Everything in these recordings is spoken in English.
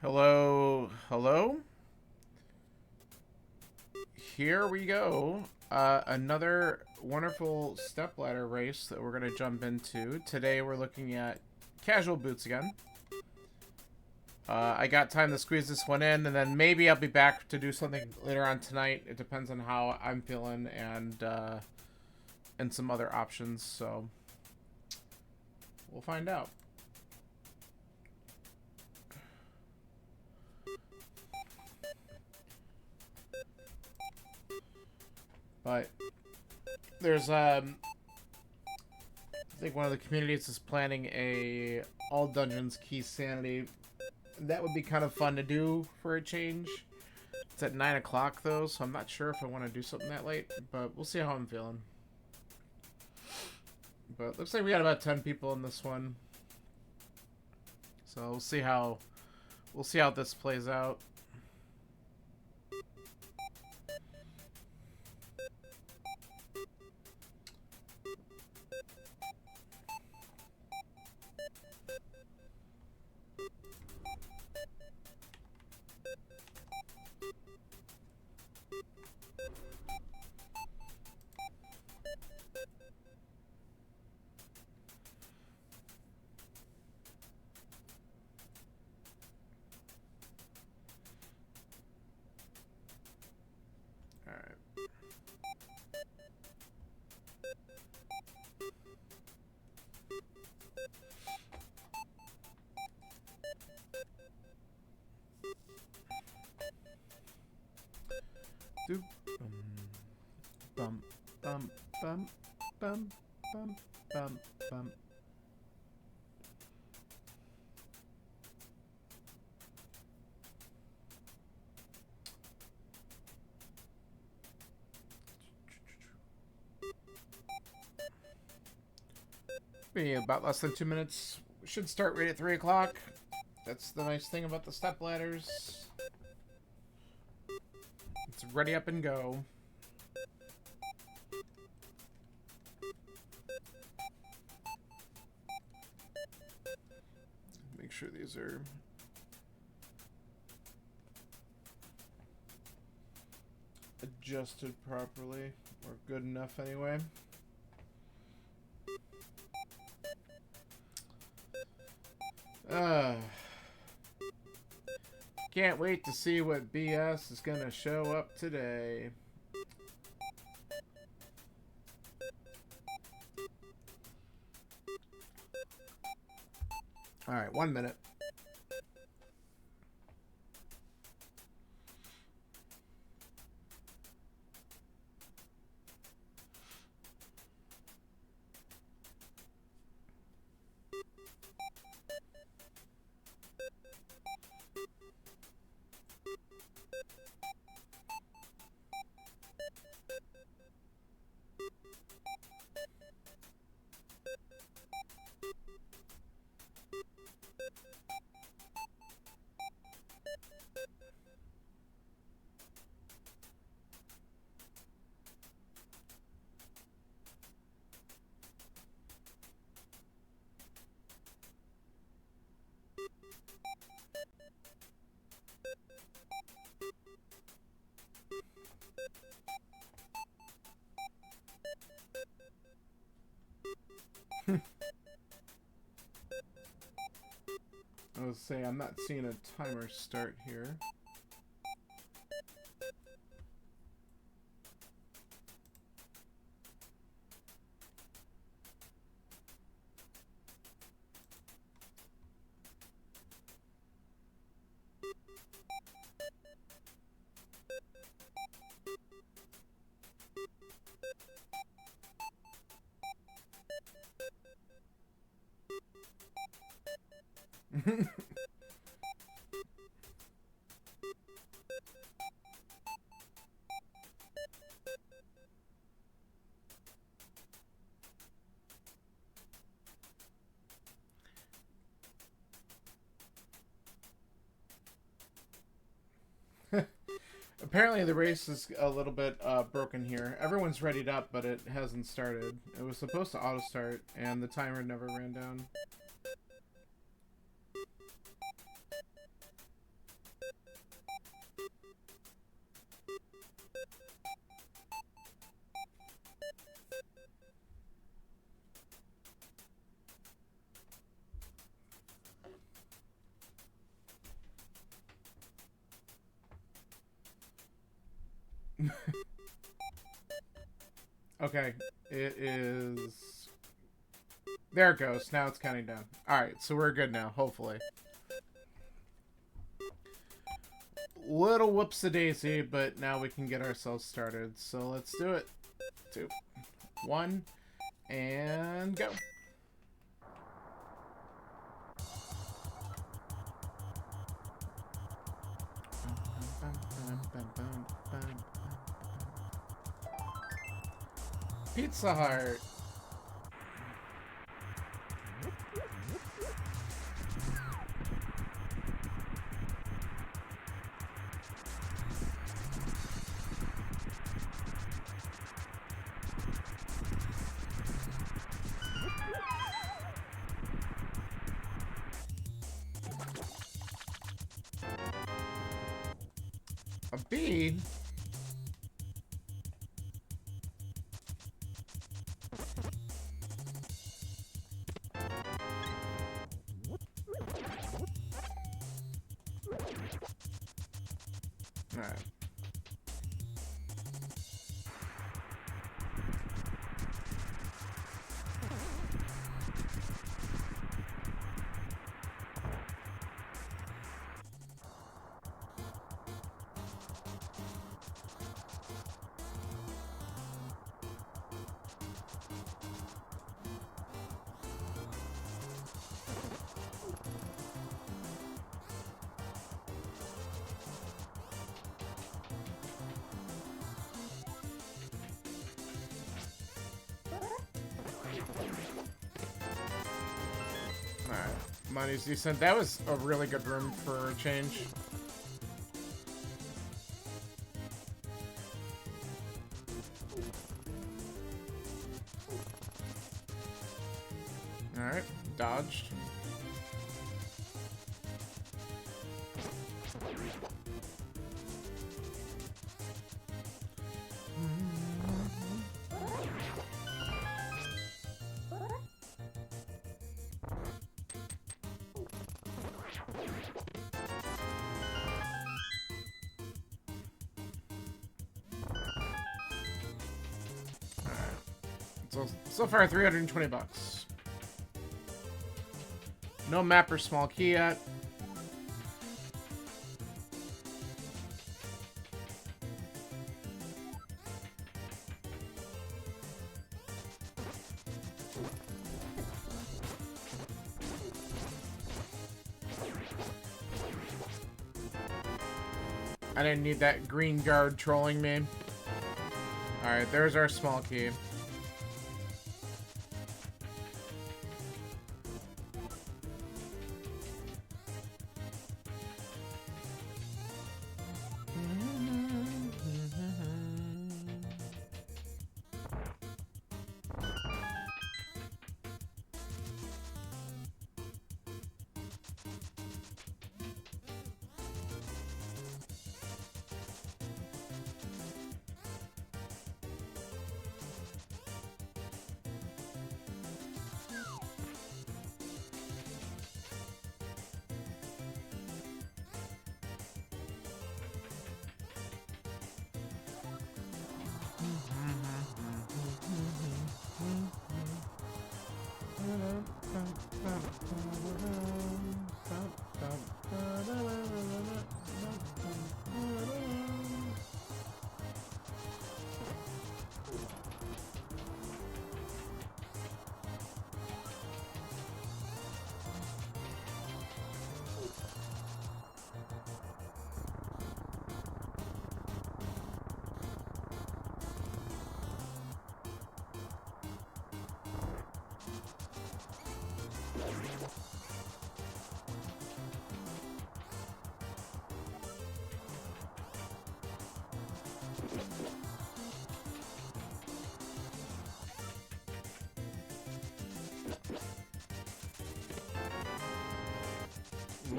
Hello, hello. Here we go. Another wonderful stepladder race that we're gonna jump into. Today we're looking at casual boots again. I got time to squeeze this one in, and then maybe I'll be back to do something later on tonight. It depends on how I'm feeling and some other options. So we'll find out. But there's I think one of the communities is planning a all dungeons key sanity. That would be kind of fun to do for a change. It's at 9 o'clock though, so I'm not sure if I want to do something that late, but we'll see how I'm feeling. But looks like we got about 10 people in this one, so we'll see how this plays out. Doop. Bum bum bum bum bum bum bum. Be about less than 2 minutes. We should start right at 3 o'clock. That's the nice thing about the step ladders. It's ready up and go. Make sure these are adjusted properly, or good enough anyway. Can't wait to see what BS is gonna show up today. Alright, 1 minute. I was saying, I'm not seeing a timer start here. Apparently the race is a little bit broken here. Everyone's readied up, but it hasn't started. It was supposed to auto start, and the timer never ran down. Okay, it is... There it goes. Now it's counting down. Alright, so we're good now, hopefully. Little whoops-a-daisy, but now we can get ourselves started. So let's do it. 2, 1, and go. Pizza Hut. A bee? Alright. Alright, money's decent. That was a really good room for a change. Alright, dodged. So far, 320 bucks. No map or small key yet. I didn't need that green guard trolling me. Alright, there's our small key.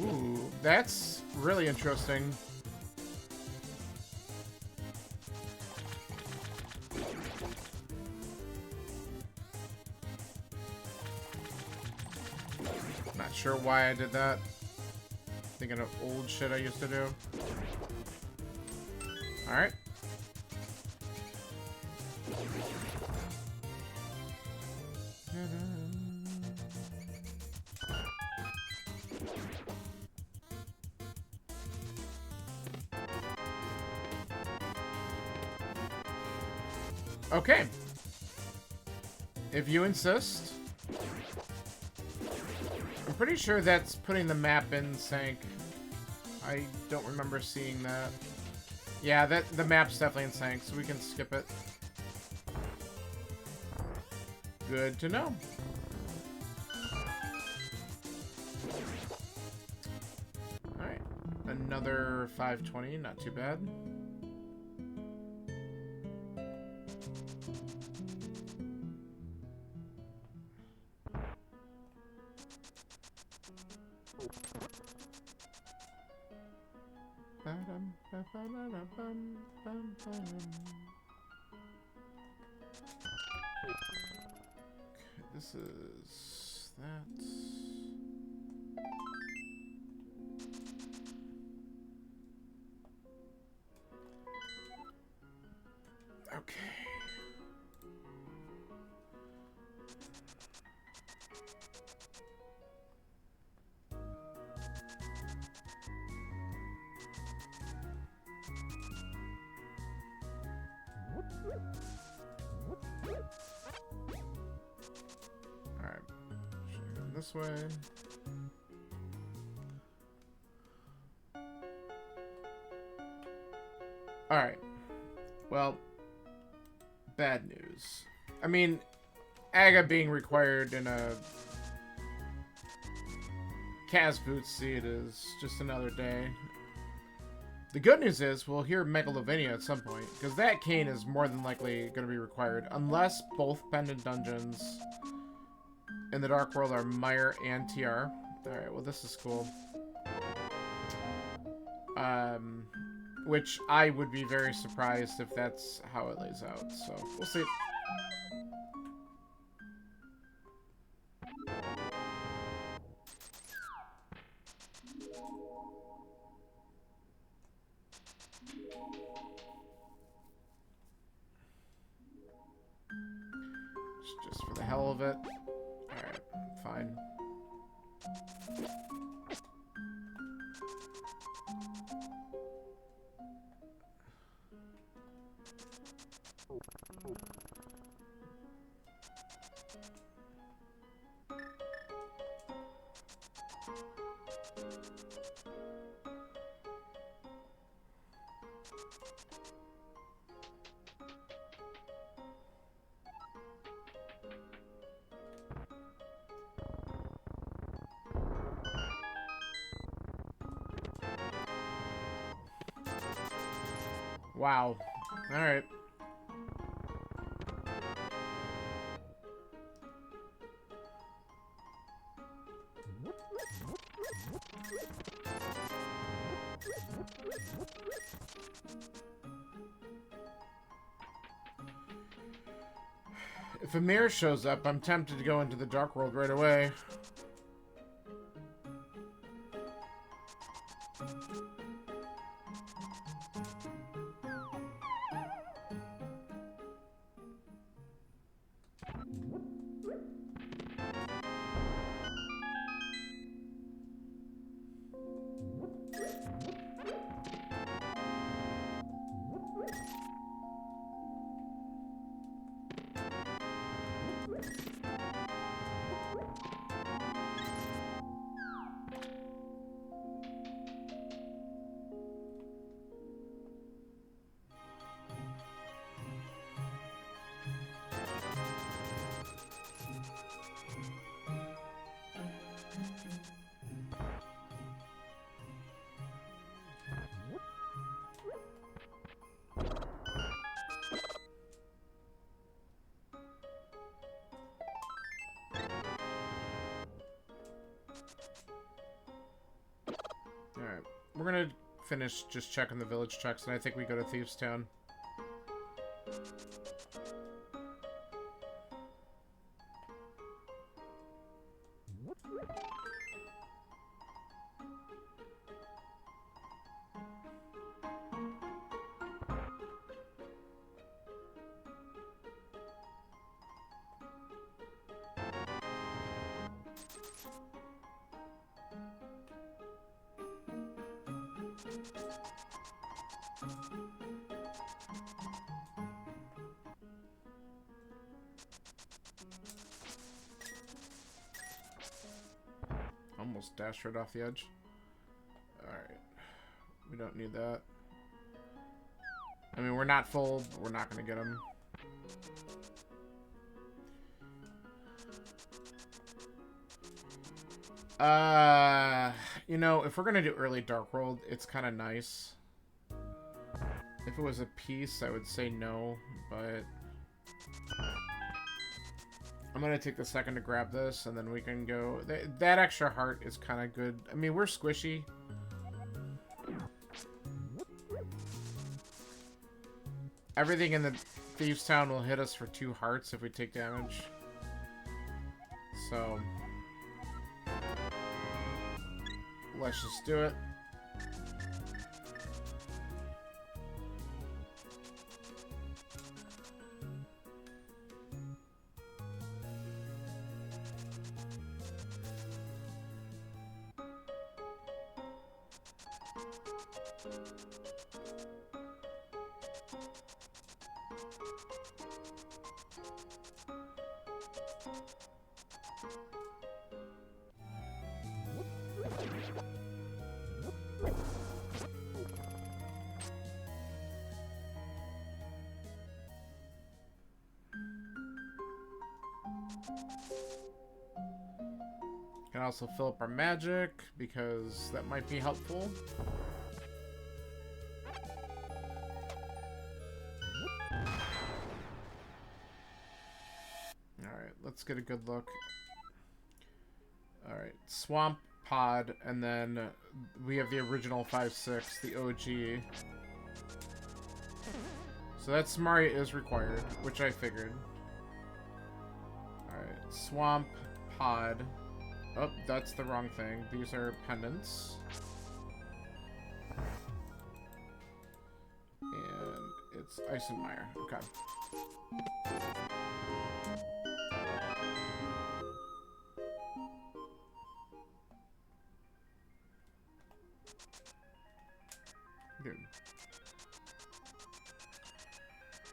Ooh, that's really interesting. Not sure why I did that. Thinking of old shit I used to do. Alright. Okay. If you insist. I'm pretty sure that's putting the map in sync. I don't remember seeing that. Yeah, the map's definitely in sync, so we can skip it. Good to know. Alright. Another 520, not too bad. This is that. Okay. Alright. This way. Alright. Well, bad news. I mean, Aga being required in a Kaz boots seat is just another day. The good news is we'll hear Megalovania at some point, because that cane is more than likely going to be required, unless both pendant dungeons in the Dark World are Meyer and TR. Alright, well this is cool. Which I would be very surprised if that's how it lays out, so we'll see. Just for the hell of it. Alright, fine. Wow. Alright. If a mirror shows up, I'm tempted to go into the Dark World right away. Alright, we're gonna finish just checking the village checks, and I think we go to Thieves Town. Almost dashed right off the edge. Alright. We don't need that. I mean, we're not full, but we're not going to get him. You know, if we're going to do early Dark World, it's kind of nice. If it was a piece, I would say no, but... I'm going to take the second to grab this, and then we can go... That extra heart is kind of good. I mean, we're squishy. Everything in the Thieves' Town will hit us for 2 hearts if we take damage. So... let's just do it. Can also fill up our magic, because that might be helpful. Alright, let's get a good look. Alright, Swamp Pod, and then we have the original 5-6, the OG. So that Samaria is required, which I figured. Alright, Swamp Pod. Oh, that's the wrong thing. These are pendants. And it's Ice and Mire. Okay. Good.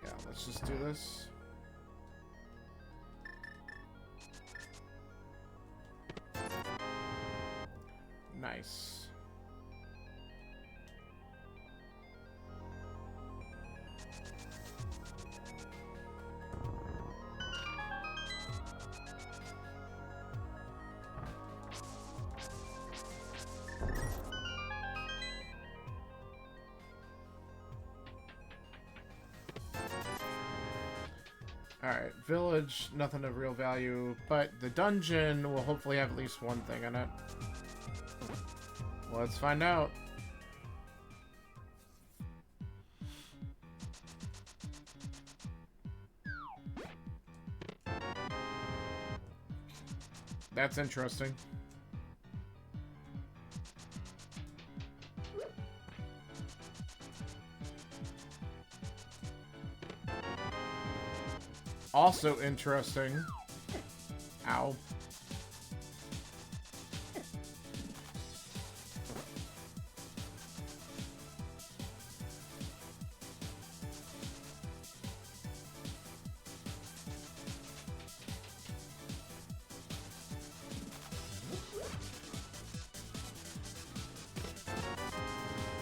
Yeah, let's just do this. Nice. Alright, village, nothing of real value, but the dungeon will hopefully have at least one thing in it. Let's find out. That's interesting. Also interesting. Ow.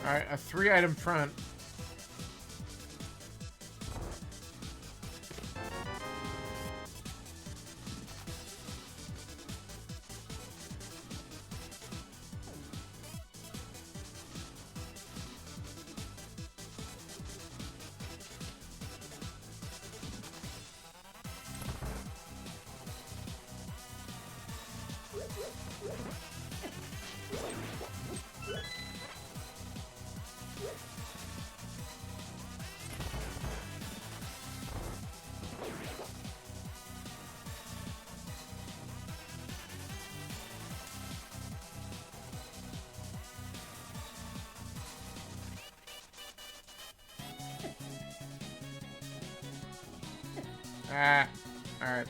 Alright, a 3-item front. Ah, alright.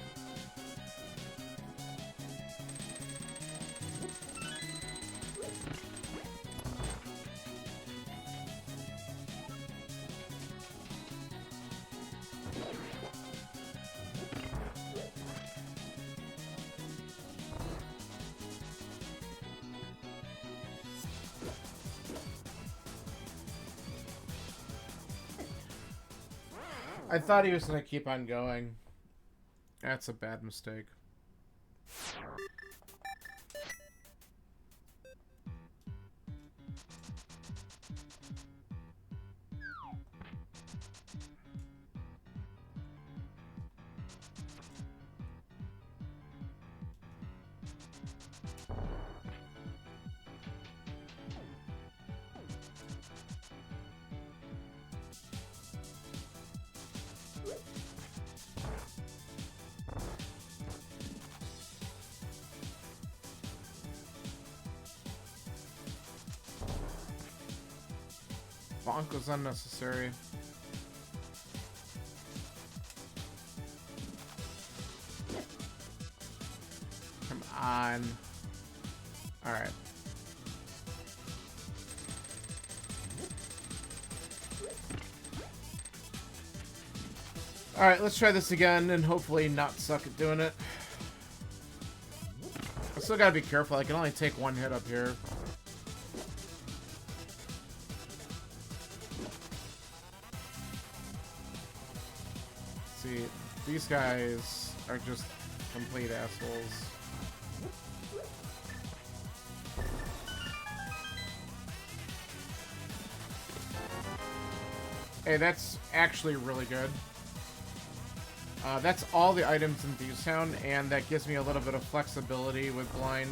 I thought he was going to keep on going. That's a bad mistake. Bonk was unnecessary. Come on. Alright. Alright, let's try this again and hopefully not suck at doing it. I still gotta be careful. I can only take one hit up here. See, these guys are just complete assholes. Hey, that's actually really good. That's all the items in Thieves Town, and that gives me a little bit of flexibility with blind.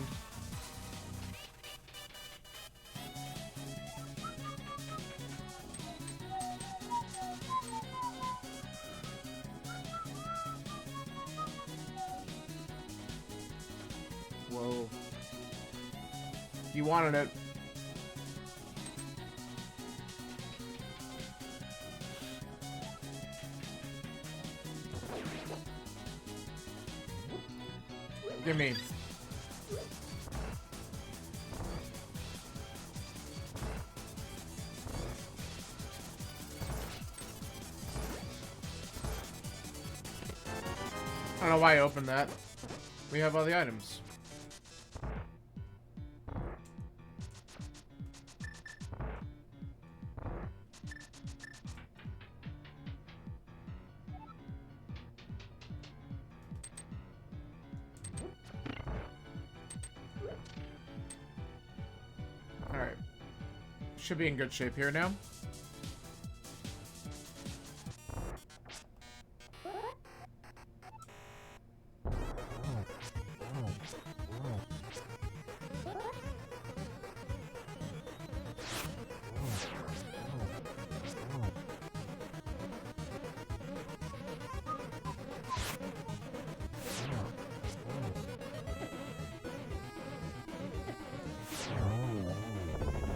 Whoa. You wanted it. Give me. I don't know why I opened that. We have all the items. Alright. Should be in good shape here now.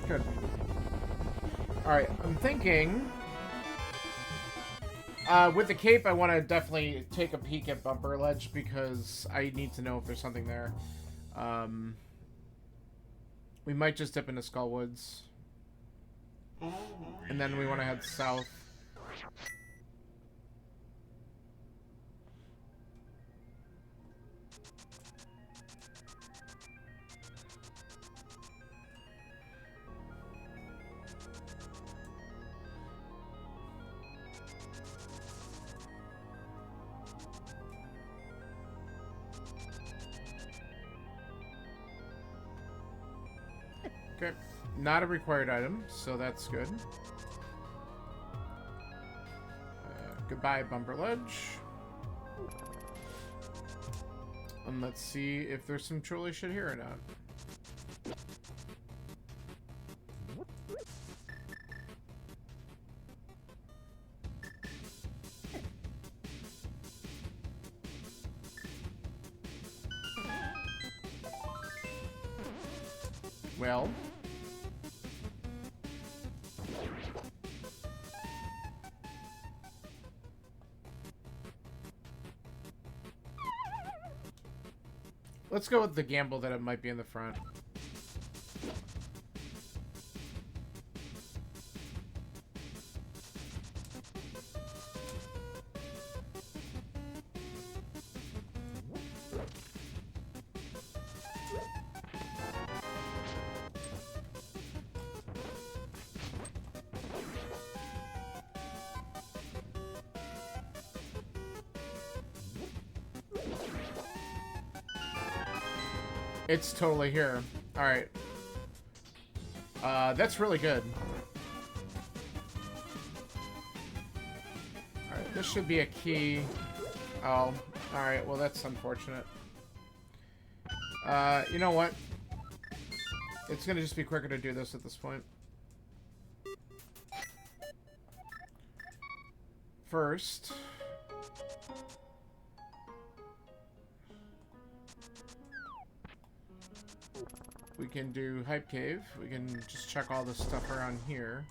Good. Alright, I'm thinking... with the cape, I want to definitely take a peek at Bumper Ledge because I need to know if there's something there. We might just dip into Skull Woods. And then we want to head south. Okay, not a required item, so that's good. Goodbye, Bumper Ledge. And let's see if there's some trolley shit here or not. Well... let's go with the gamble that it might be in the front. It's totally here. Alright. That's really good. Alright, this should be a key. Oh, alright, well that's unfortunate. You know what? It's gonna just be quicker to do this at this point. First... we can do Hype Cave. We can just check all this stuff around here.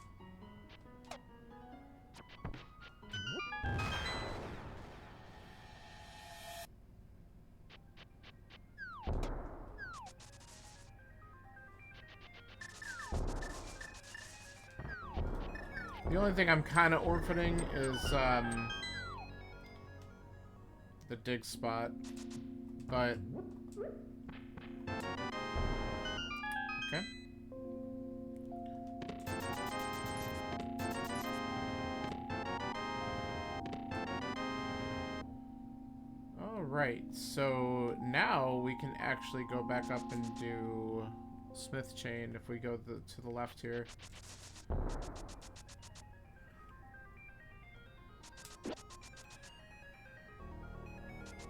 The only thing I'm kind of orphaning is the dig spot, but okay. All right, so now we can actually go back up and do Smith Chain if we go to the left here.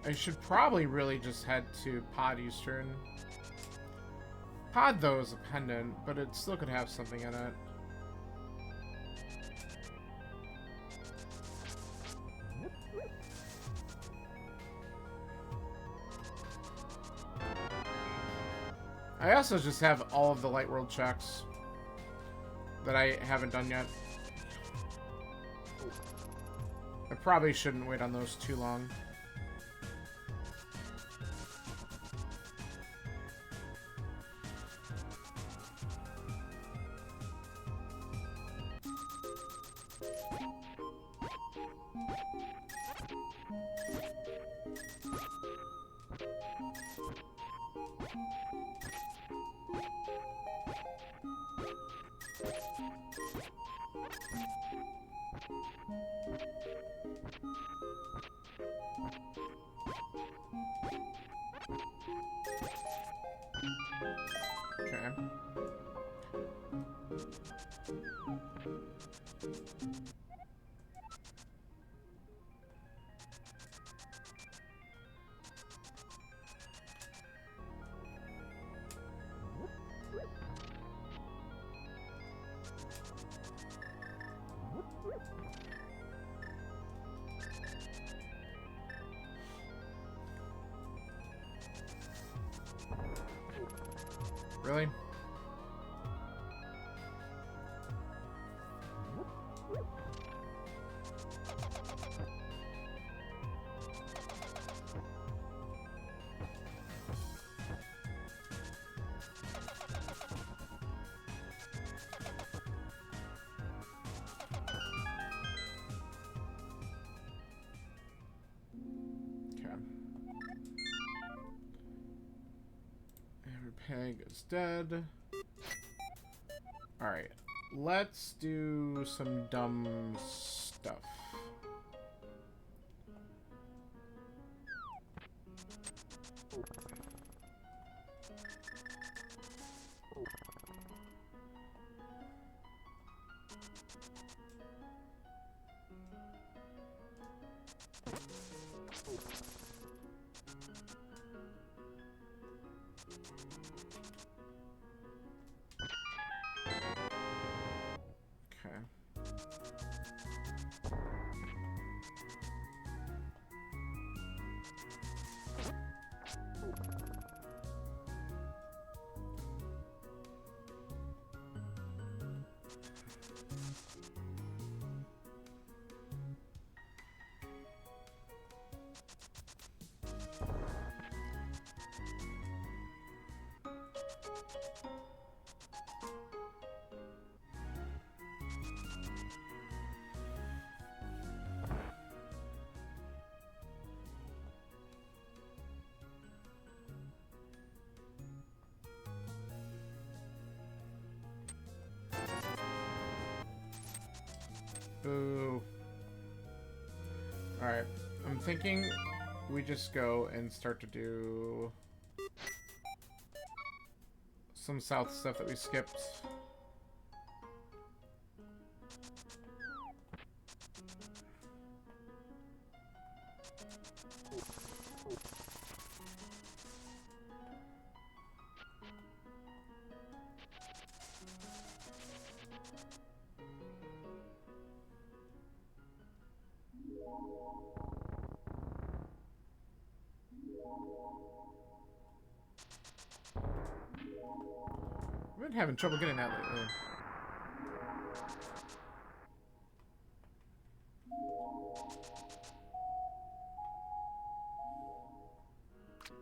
I should probably really just head to Pod Eastern. Pod, though, is a pendant, but it still could have something in it. I also just have all of the Light World checks that I haven't done yet. I probably shouldn't wait on those too long. Okay. Really? Peg is dead. Alright, let's do some dumb stuff. Boo. Alright, I'm thinking we just go and start to do some south stuff that we skipped. I've been having trouble getting that lately.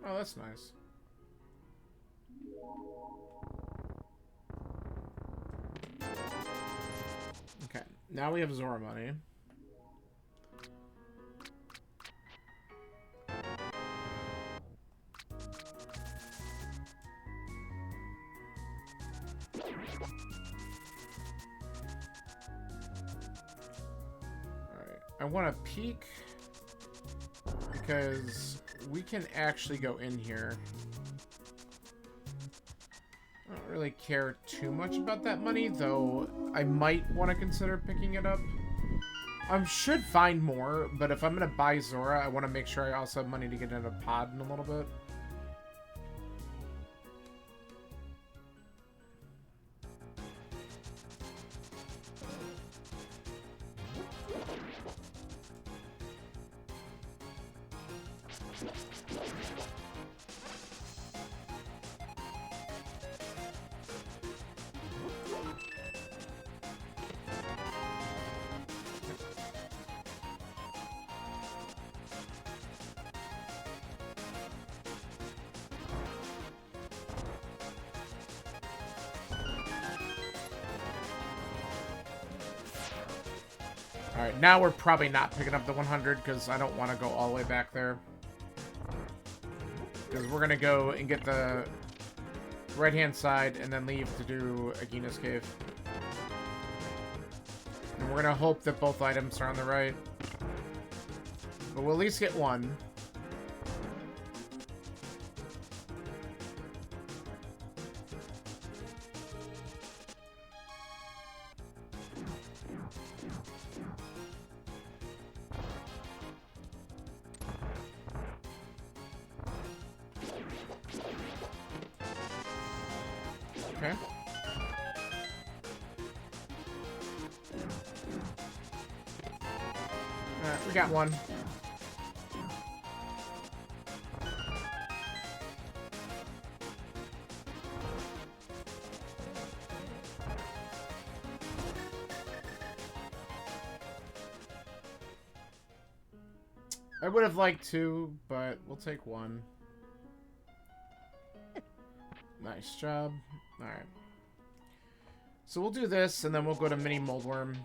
Oh, that's nice. Okay, now we have Zora money. I want to peek because we can actually go in here. I don't really care too much about that money, though I might want to consider picking it up. I should find more, but if I'm going to buy Zora, I want to make sure I also have money to get in a pod in a little bit. Alright, now we're probably not picking up the 100 because I don't want to go all the way back there. Because we're going to go and get the right-hand side and then leave to do Agina's Cave. And we're going to hope that both items are on the right. But we'll at least get one. Okay. We got one. I would have liked two, but we'll take one. Nice job. Alright. So we'll do this, and then we'll go to Mini Moldworm.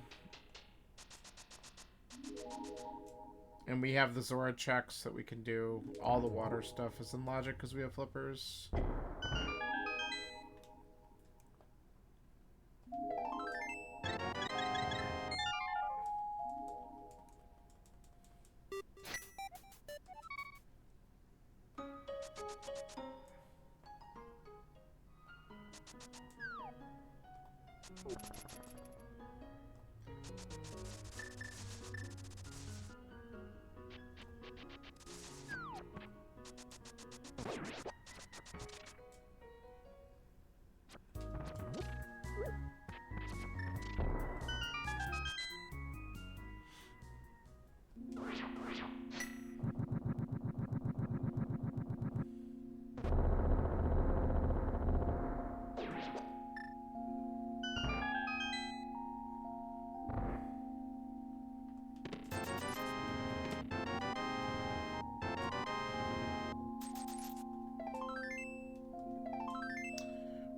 And we have the Zora checks that we can do. All the water stuff is in logic because we have flippers.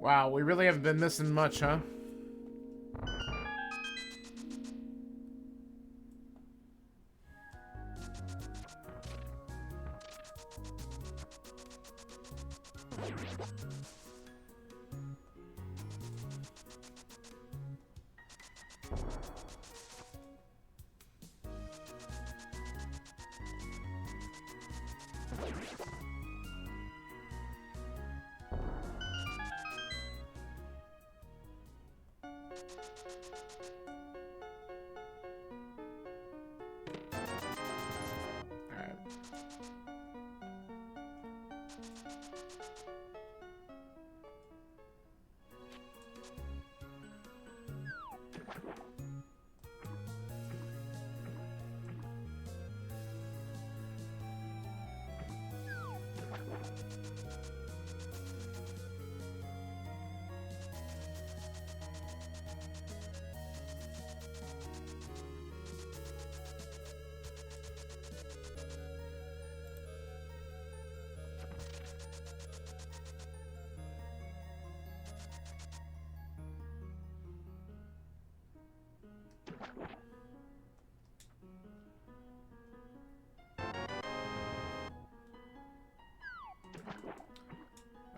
Wow, we really haven't been missing much, huh? Alright.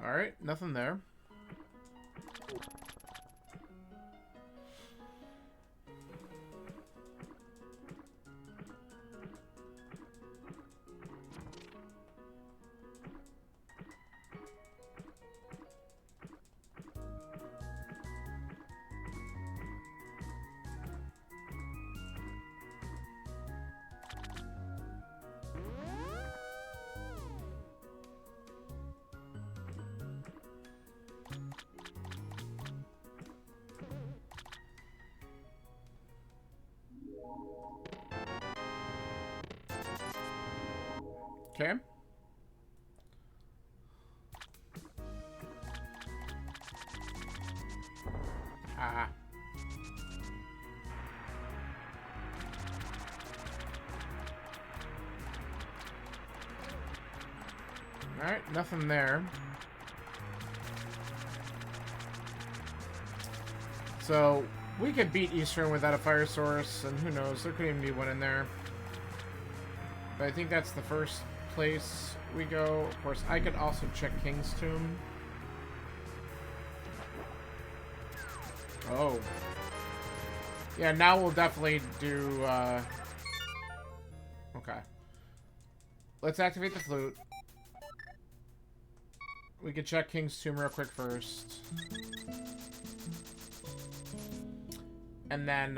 Alright, nothing there. Okay. Ah. Alright, nothing there. So, we could beat Eastern without a fire source, and who knows, there could even be one in there. But I think that's the first place we go. Of course, I could also check King's Tomb. Oh. Yeah, now we'll definitely do, okay. Let's activate the flute. We could check King's Tomb real quick first. And then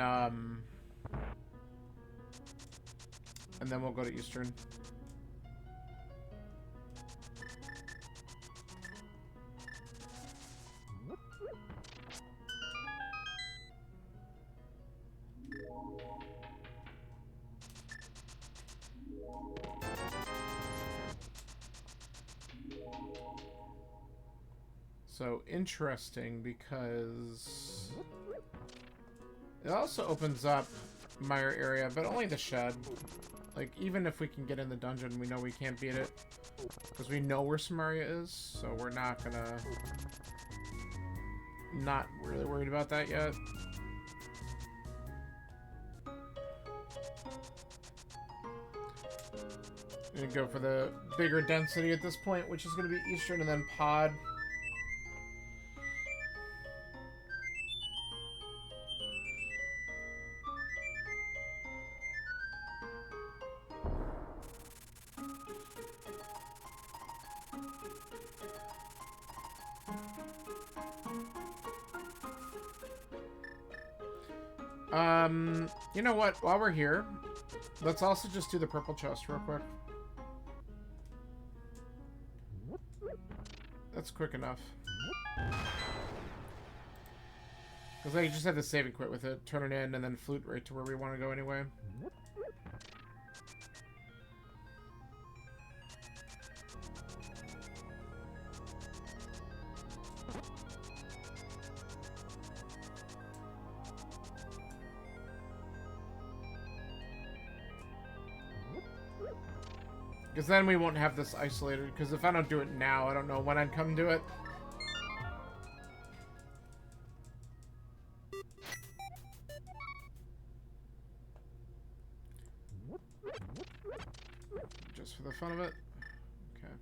we'll go to Eastern. So interesting, because it also opens up Mire area, but only the shed. Like, even if we can get in the dungeon, we know we can't beat it. Because we know where Samaria is, so we're not gonna... Not really worried about that yet. I'm gonna go for the bigger density at this point, which is gonna be Eastern and then Pod. You know what? While we're here, let's also just do the purple chest real quick. That's quick enough. Because I just had to save and quit with it, turn it in, and then flute right to where we want to go anyway. Because then we won't have this isolated, because if I don't do it now, I don't know when I'd come do it. Just for the fun of it. Okay.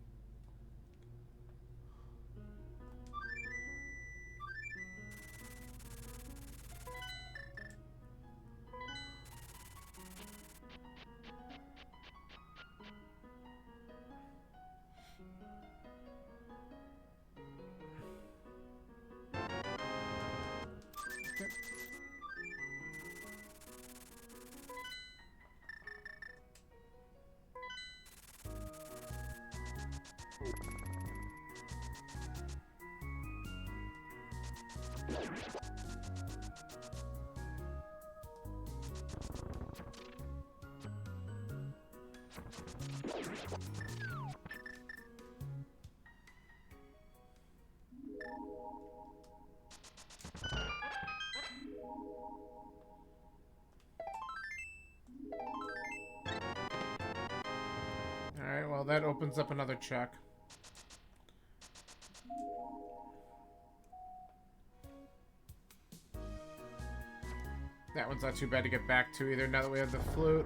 that opens up another check. That one's not too bad to get back to either now that we have the flute.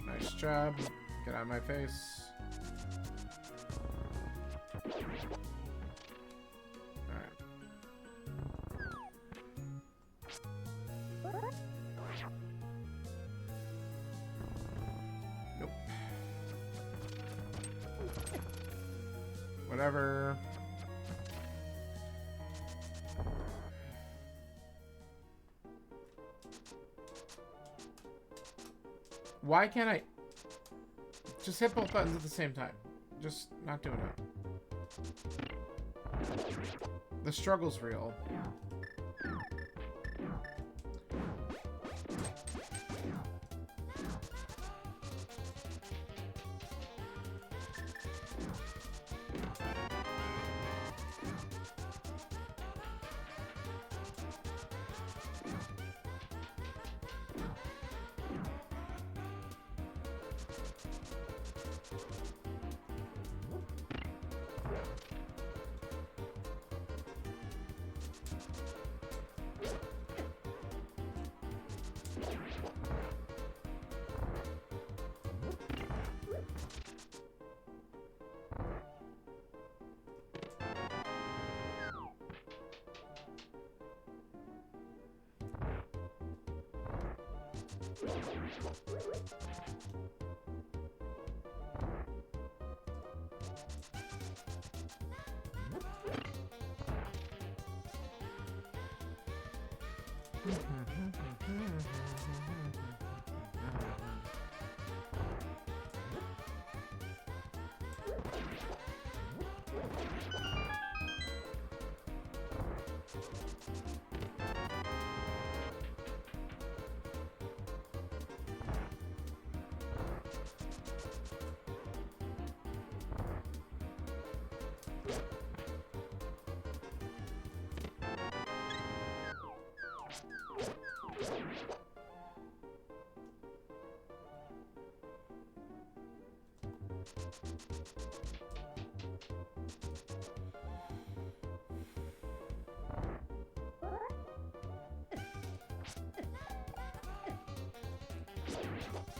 Nice job. Get out of my face. Alright. Nope. Whatever. Why can't I just hit both buttons at the same time? Just not doing it. The struggle's real.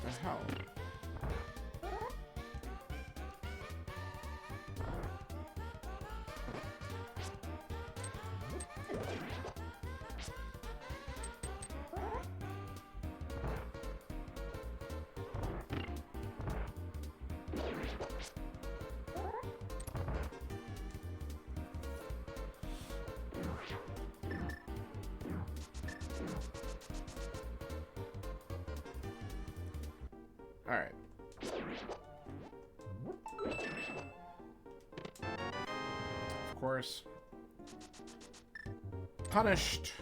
The hell? All right. Of course. Punished.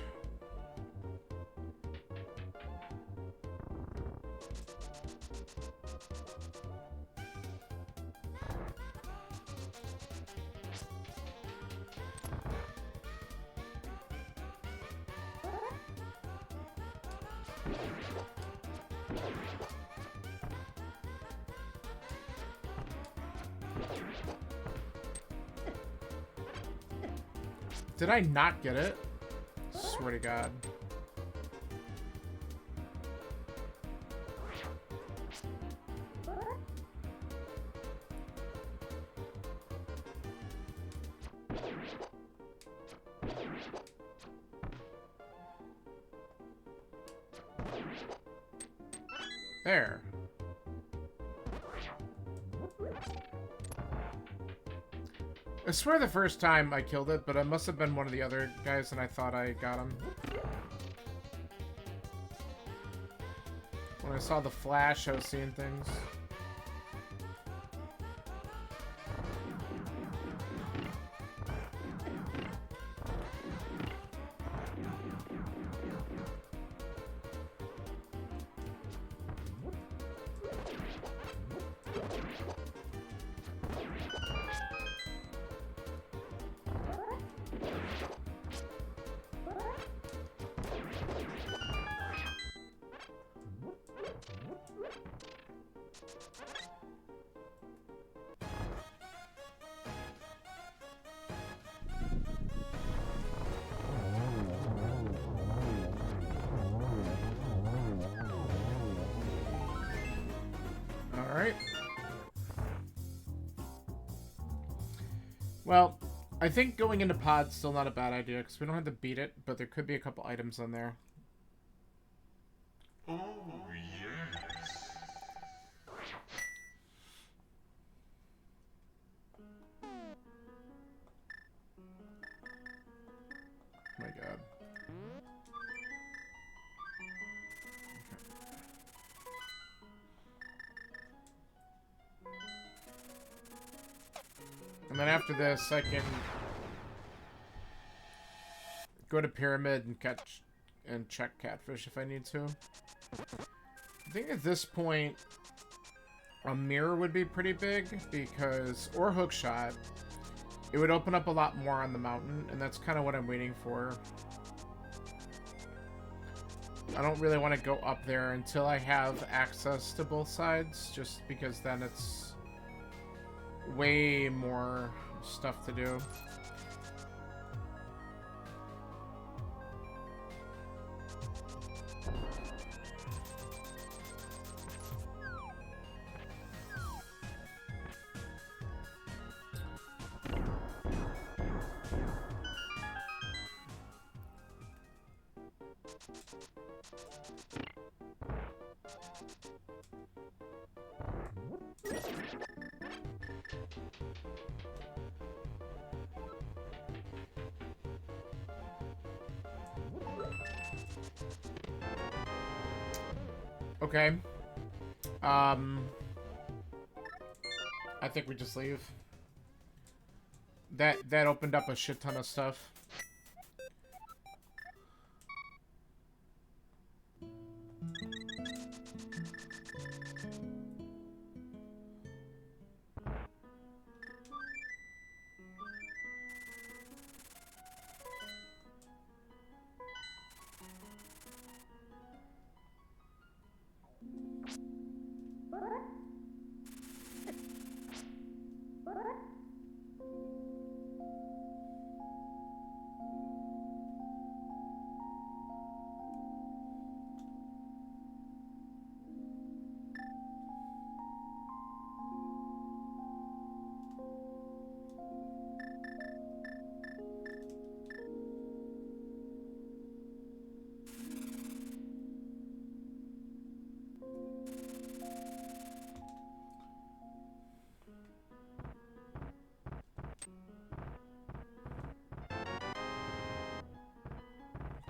Did I not get it? Swear to God. There. I swear the first time I killed it, but it must have been one of the other guys and I thought I got him. When I saw the flash, I was seeing things. Well, I think going into pod's still not a bad idea, because we don't have to beat it, but there could be a couple items on there. Oh, yes. Oh my god. And then after this, I can go to Pyramid and catch and check catfish if I need to. I think at this point, a mirror would be pretty big because, or hookshot. It would open up a lot more on the mountain, and that's kind of what I'm waiting for. I don't really want to go up there until I have access to both sides, just because then it's way more stuff to do. Okay. I think we just leave. That opened up a shit ton of stuff.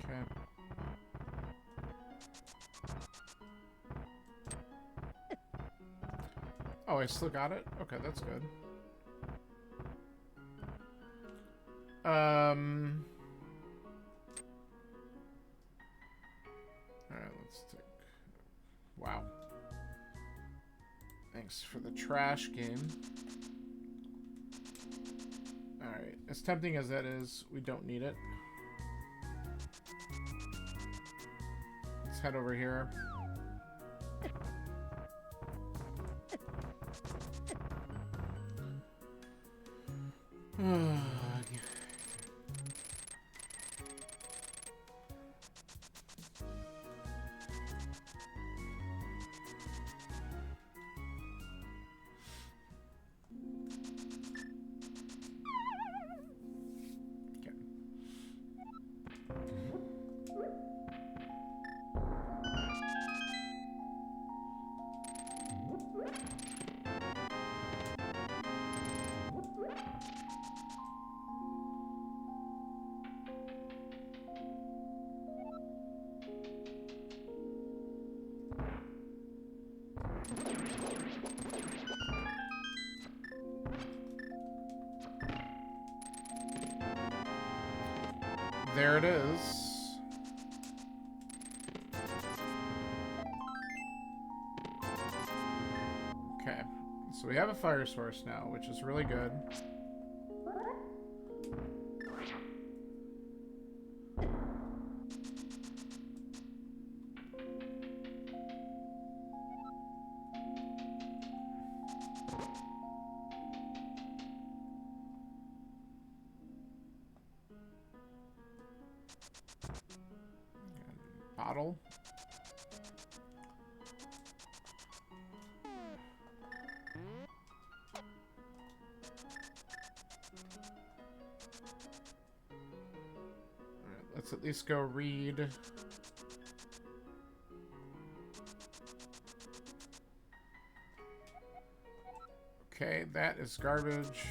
Okay. Oh, I still got it? Okay, that's good. Alright, let's take... Wow. Thanks for the trash game. Alright, as tempting as that is, we don't need it. Let's head over here. There it is. Okay, so we have a fire source now, which is really good. Bottle. Let's at least go read. Okay, that is garbage.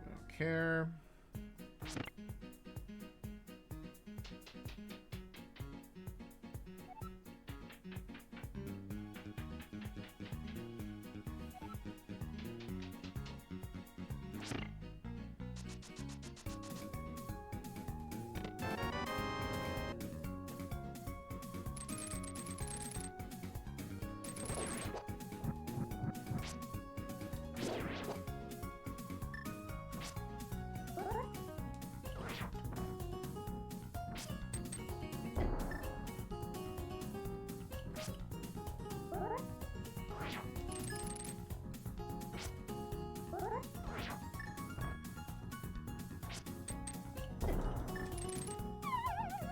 Don't care.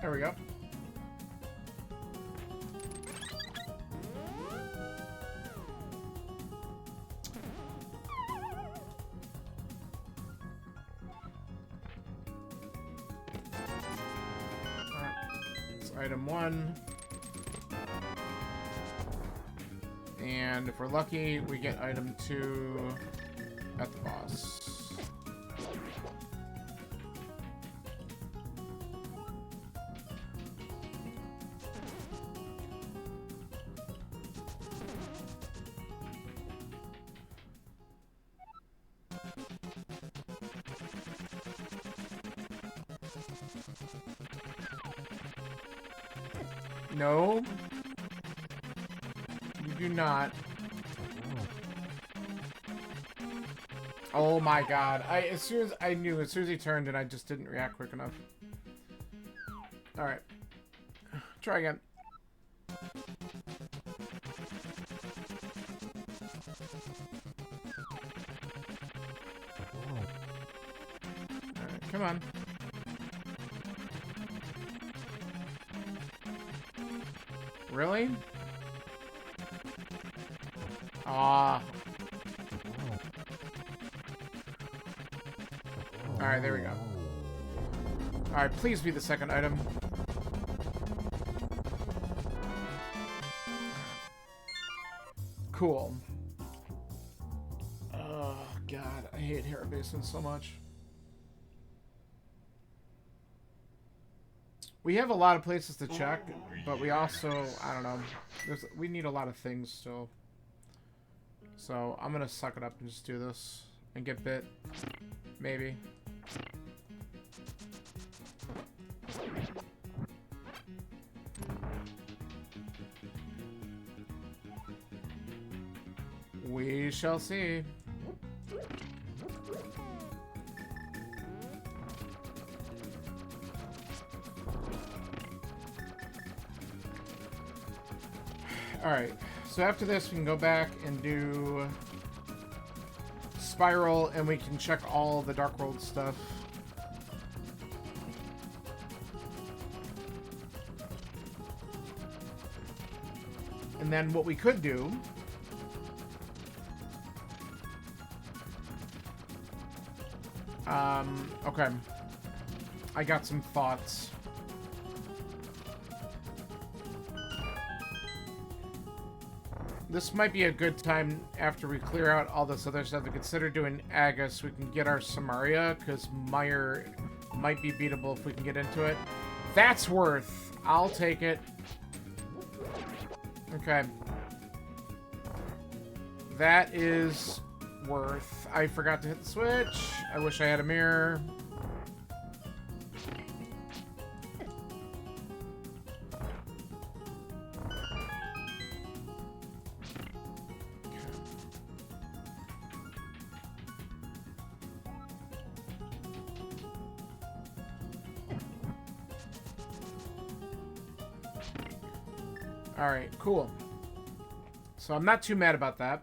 There we go. Alright. It's item 1. And if we're lucky, we get item 2 at the boss. No. You do not. Oh my god. As soon as he turned and I just didn't react quick enough. Alright. Try again. Alright, come on. Really? Ah. Alright, there we go. Alright, please be the second item. Cool. Oh, God. I hate Hera Basin so much. We have a lot of places to check, but we also, I don't know, we need a lot of things still. So I'm gonna suck it up and just do this and get bit, maybe. We shall see. Alright, so after this we can go back and do Spiral and we can check all the Dark World stuff. And then what we could do okay. I got some thoughts. This might be a good time after we clear out all this other stuff to consider doing Aga so we can get our Samaria, because Meyer might be beatable if we can get into it. That's worth. I'll take it. Okay. That is worth. I forgot to hit the switch. I wish I had a mirror. Alright, cool. So I'm not too mad about that.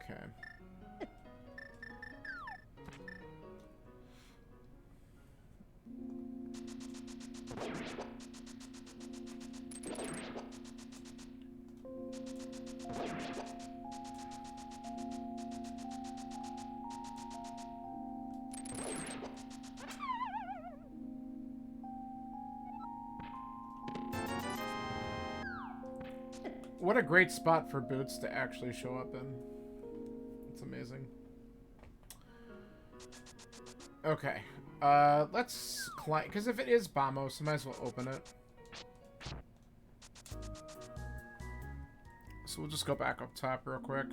Okay. What a great spot for boots to actually show up in. It's amazing. Okay. Let's climb, because if it is Bamos, I might as well open it. So we'll just go back up top real quick.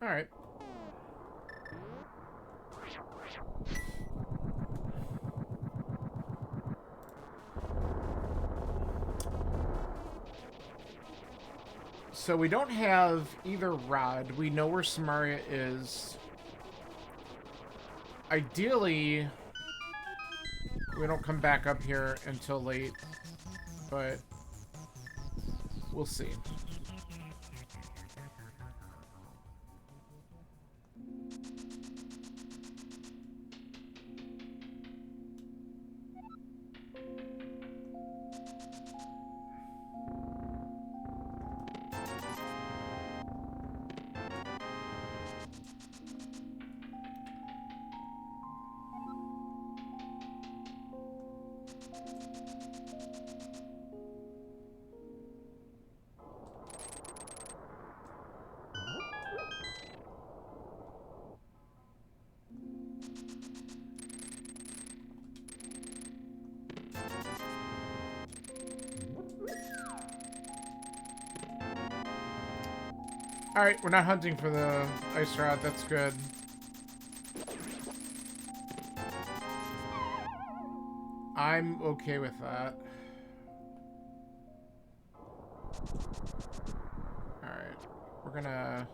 Alright. So we don't have either rod. We know where Samaria is. Ideally, we don't come back up here until late, but we'll see. Alright, we're not hunting for the ice rod. That's good. I'm okay with that. Alright, we're gonna...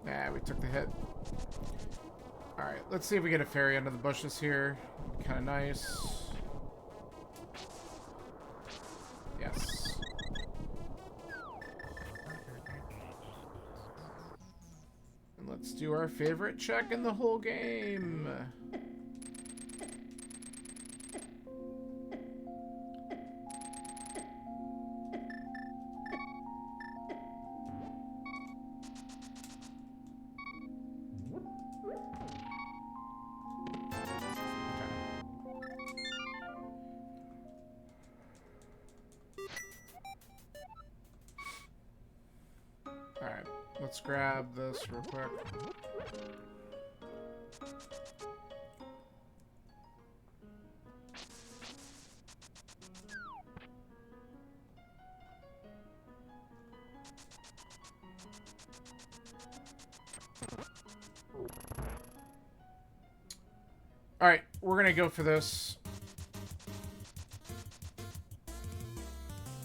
Nah, we took the hit. Alright, let's see if we get a fairy under the bushes here. Kind of nice. Yes. And let's do our favorite check in the whole game. Alright, let's grab this real quick. Alright, we're gonna go for this.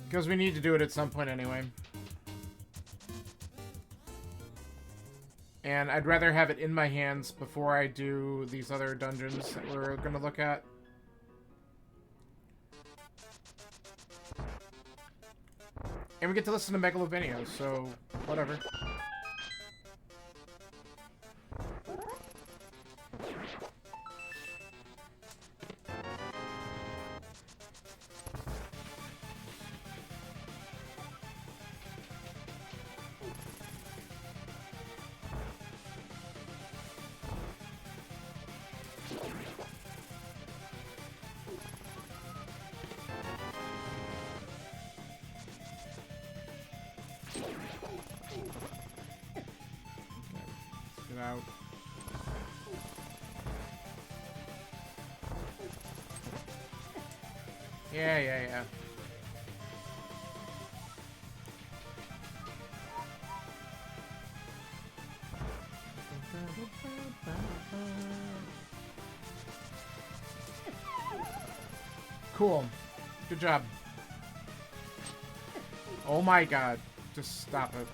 Because we need to do it at some point anyway. And I'd rather have it in my hands before I do these other dungeons that we're going to look at. And we get to listen to Megalovania, so whatever. Out. Yeah. Cool. Good job. Oh my god. Just stop it.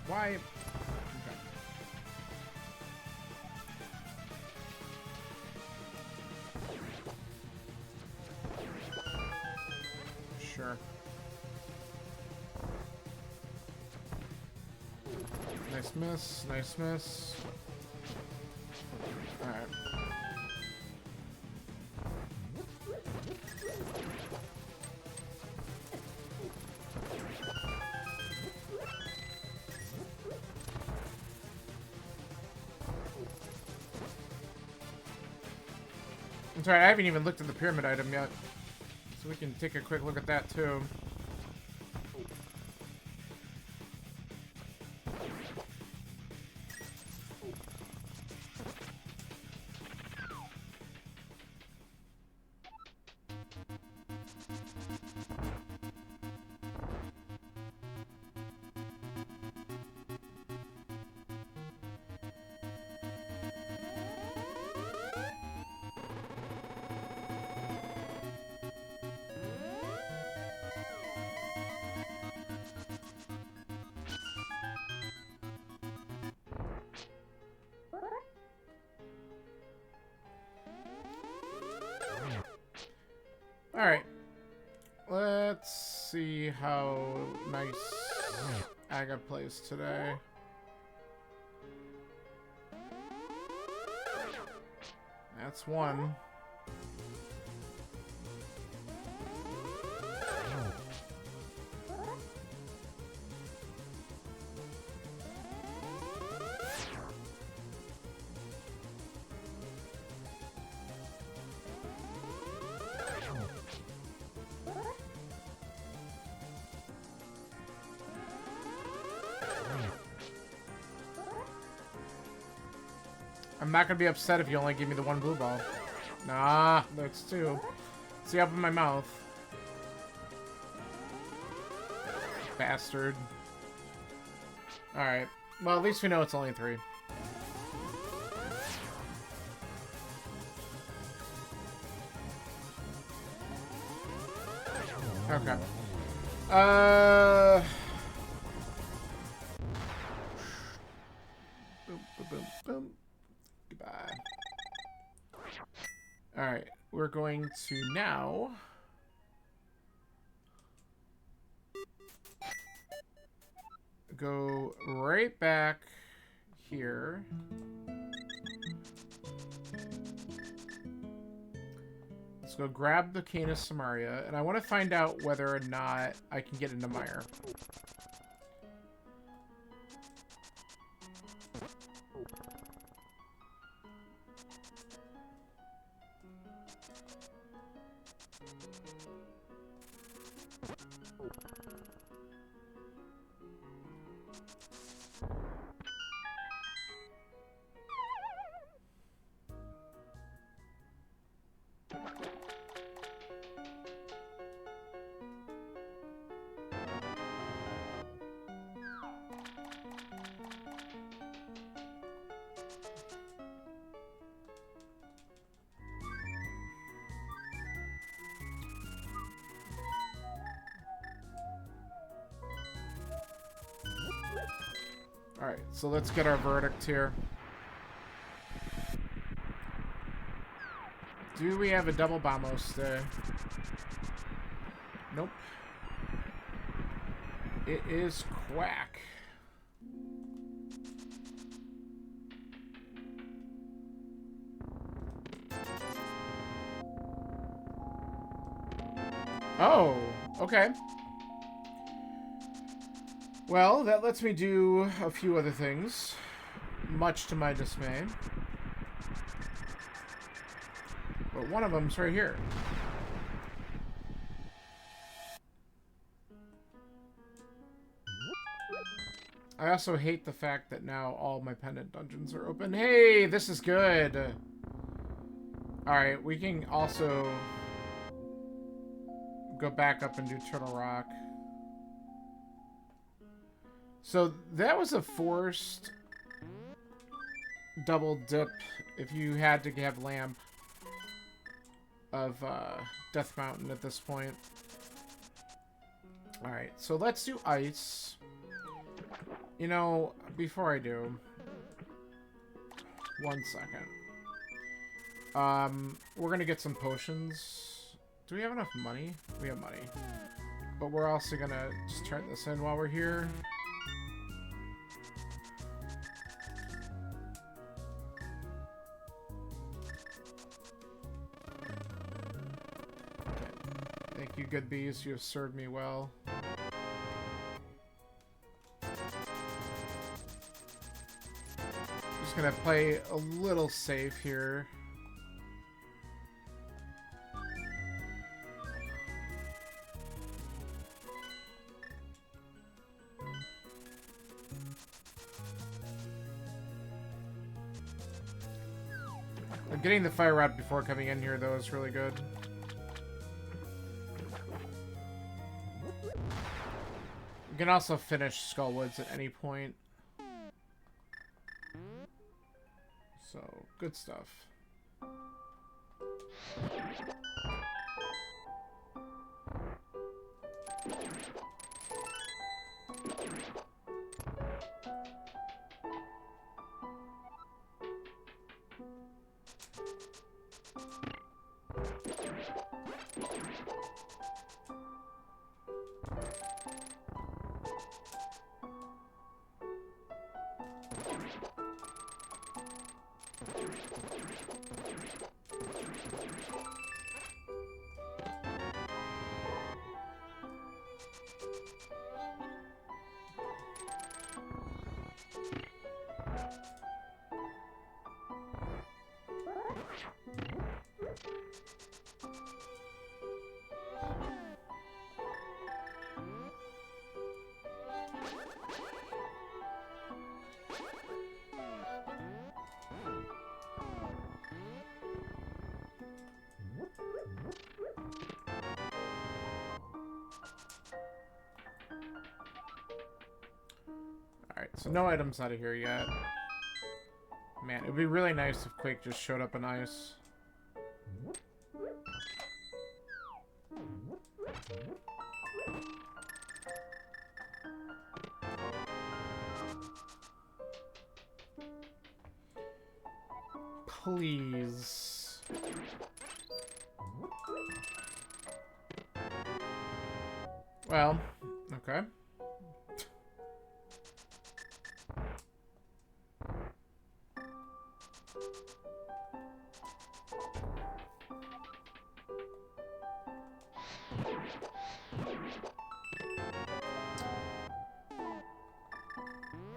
Why? Okay. Sure. Nice miss. Nice miss. Alright. I'm sorry, I haven't even looked at the pyramid item yet. So we can take a quick look at that too. Alright. Let's see how nice Aga plays today. That's one. I'm not gonna be upset if you only give me the one blue ball. Nah, that's two. See, up in my mouth. Bastard. Alright. Well, at least we know it's only three. Okay. Boom, boom, boom, boom. Goodbye. Alright, we're going to now go right back here. Let's go grab the Canis Samaria, and I want to find out whether or not I can get into Mire. Alright, so let's get our verdict here. Do we have a double Bombos stay? Nope. It is Quack. Oh, okay. Well, that lets me do a few other things, much to my dismay. But one of them's right here. I also hate the fact that now all my pendant dungeons are open. Hey, this is good. Alright, we can also go back up and do Turtle Rock. So that was a forced double dip if you had to have Lamp of Death Mountain at this point. Alright, so let's do Ice. You know, before I do, 1 second. We're gonna get some potions. Do we have enough money? We have money. But we're also gonna just turn this in while we're here. Okay. Thank you, good bees. You have served me well. Just gonna play a little safe here. Getting the fire rod before coming in here, though, is really good. You can also finish Skullwoods at any point. So, good stuff. Alright, so no items out of here yet. Man, it would be really nice if Quake just showed up in Ice. Please. Well, okay.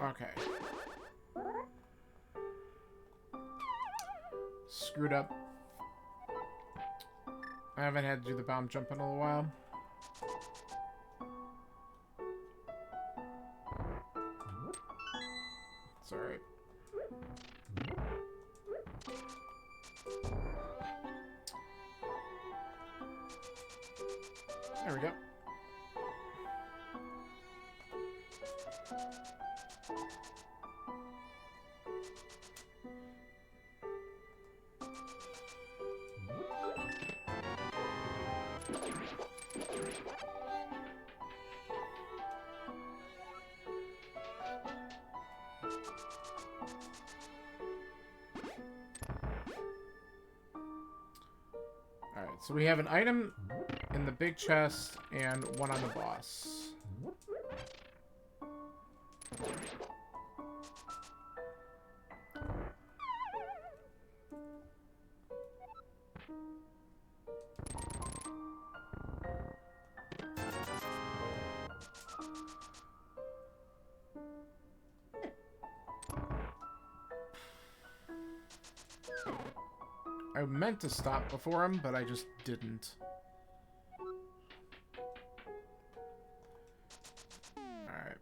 Okay. Screwed up. I haven't had to do the bomb jump in a little while. It's alright. There we go. Alright, so we have an item in the big chest and one on the boss. I meant to stop before him, but I just didn't. Alright.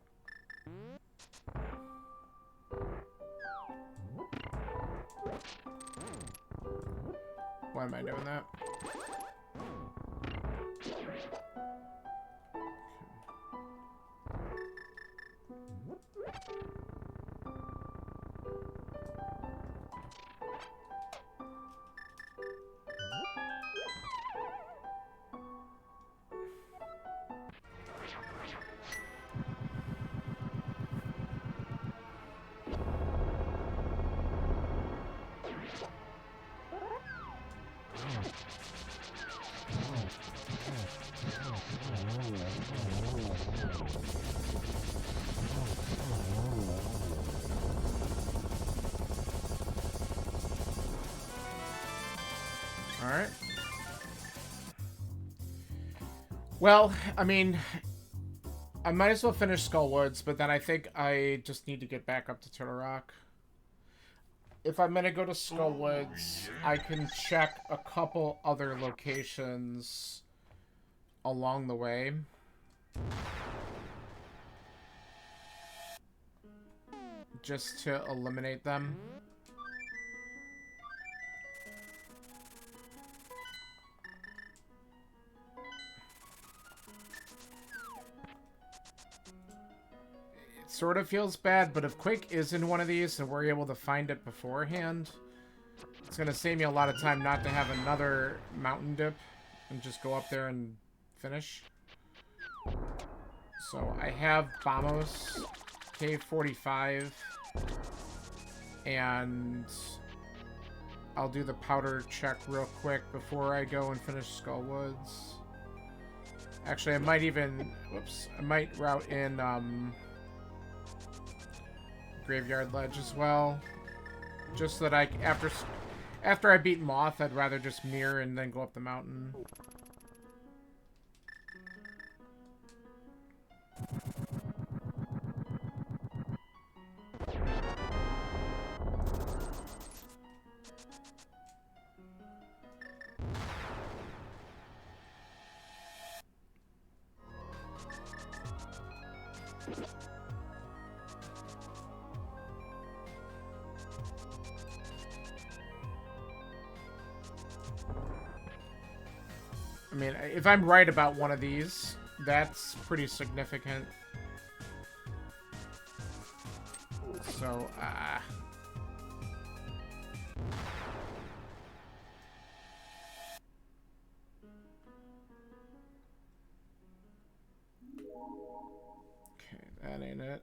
Why am I doing that? Alright. Well, I mean, I might as well finish Skull Woods, but then I think I just need to get back up to Turtle Rock. If I'm gonna go to Skull Woods, I can check a couple other locations along the way. Just to eliminate them. Sort of feels bad, but if Quake is in one of these and we're able to find it beforehand, it's going to save me a lot of time not to have another mountain dip and just go up there and finish. So I have Vamos, K45, and I'll do the powder check real quick before I go and finish Skull Woods. Actually, I might even, whoops, I might route in, Graveyard Ledge as well, just so that I after I beat Moth, I'd rather just mirror and then go up the mountain. I mean, if I'm right about one of these, that's pretty significant. So, okay, that ain't it.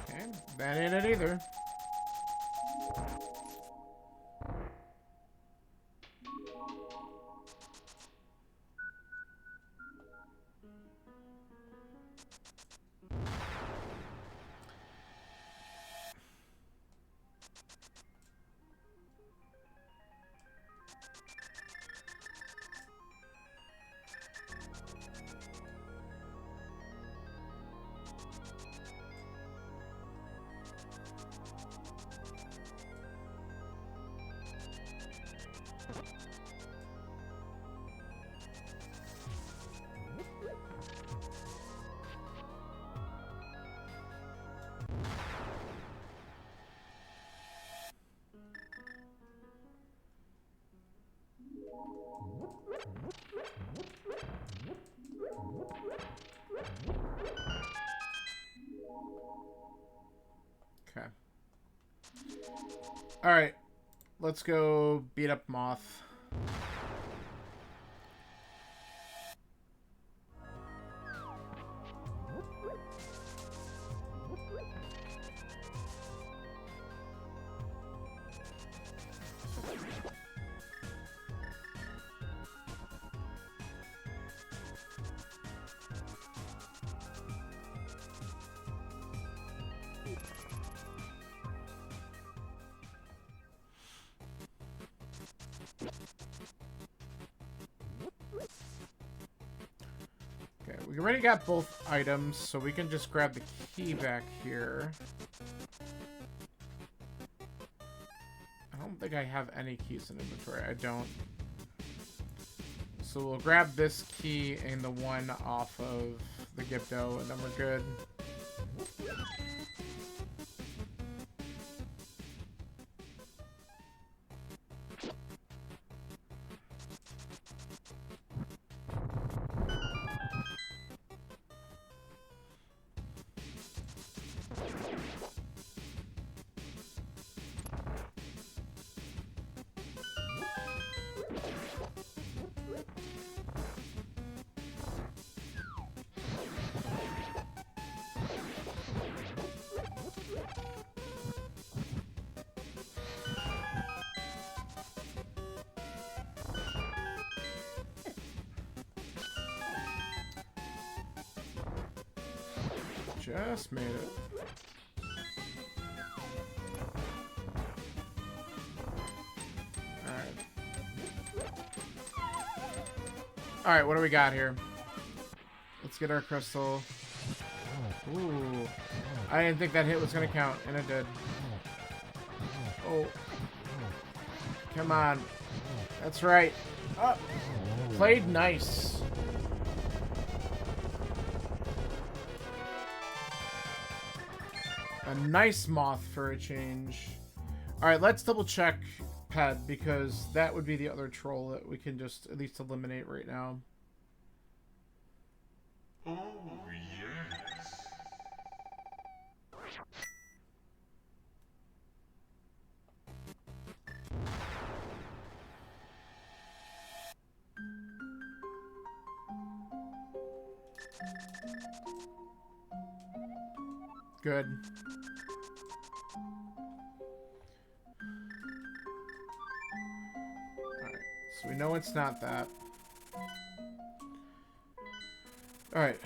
Okay, that ain't it either. Okay. Alright. Let's go beat up Moth. We already got both items, so we can just grab the key back here. I don't think I have any keys in inventory. I don't. So we'll grab this key and the one off of the Gipto, and then we're good. Just made it. Alright, what do we got here? Let's get our crystal. Ooh. I didn't think that hit was gonna count, and it did. Oh. Come on. That's right. Up. Played nice. A nice moth for a change. Alright, let's double check Ped, because that would be the other troll that we can just at least eliminate right now. Oh, yes. Good. Alright, so we know it's not that. Alright,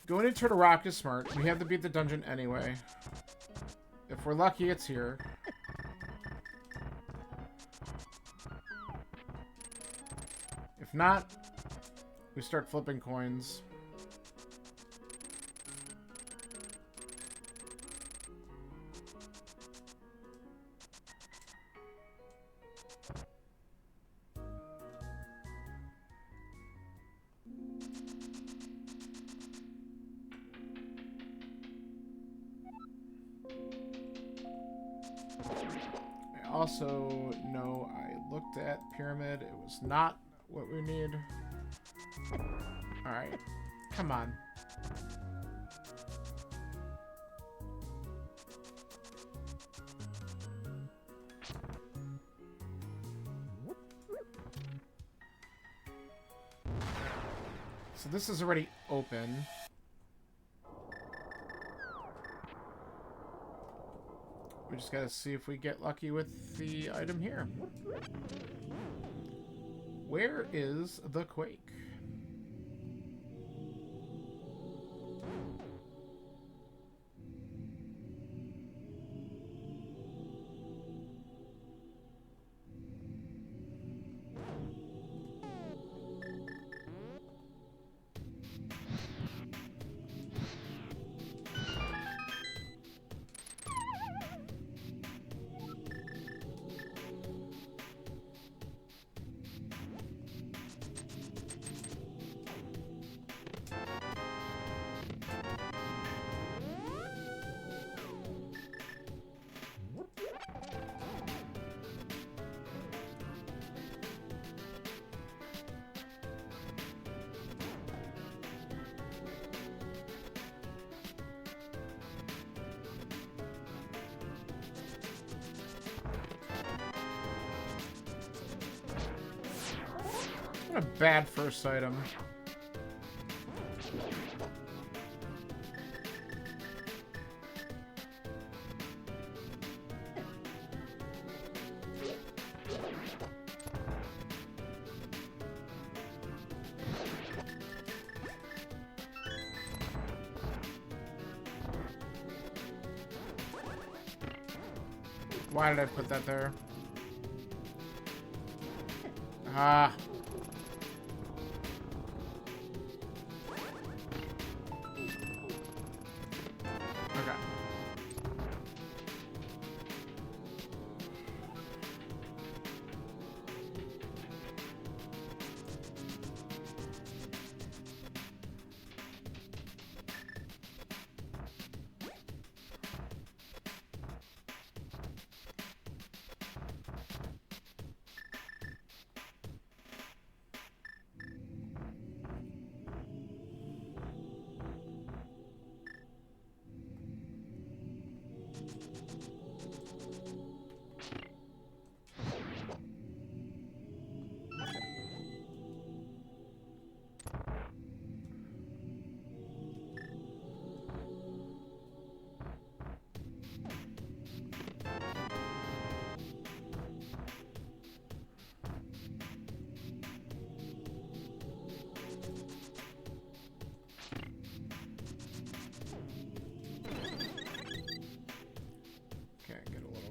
going into the rock is smart. We have to beat the dungeon anyway. If we're lucky, it's here. If not, we start flipping coins. Also, no, I looked at pyramid. It was not what we need. Alright. Come on. So this is already open. We just gotta see if we get lucky with the item here. Where is the Quake? What a bad first item. Why did I put that there? Ah.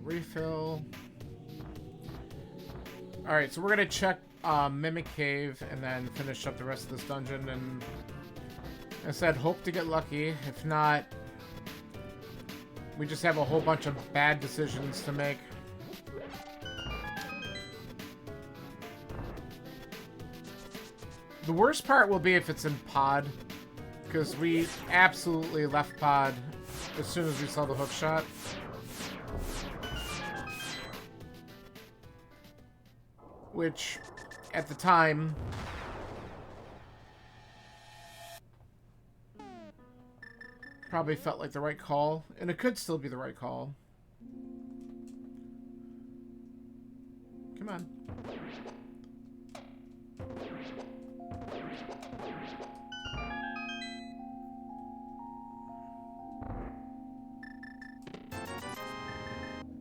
refill. Alright, so we're gonna check Mimic Cave and then finish up the rest of this dungeon, and as I said, hope to get lucky. If not, we just have a whole bunch of bad decisions to make. The worst part will be if it's in pod, because we absolutely left pod as soon as we saw the hook shot. Which, at the time, probably felt like the right call, and it could still be the right call. Come on.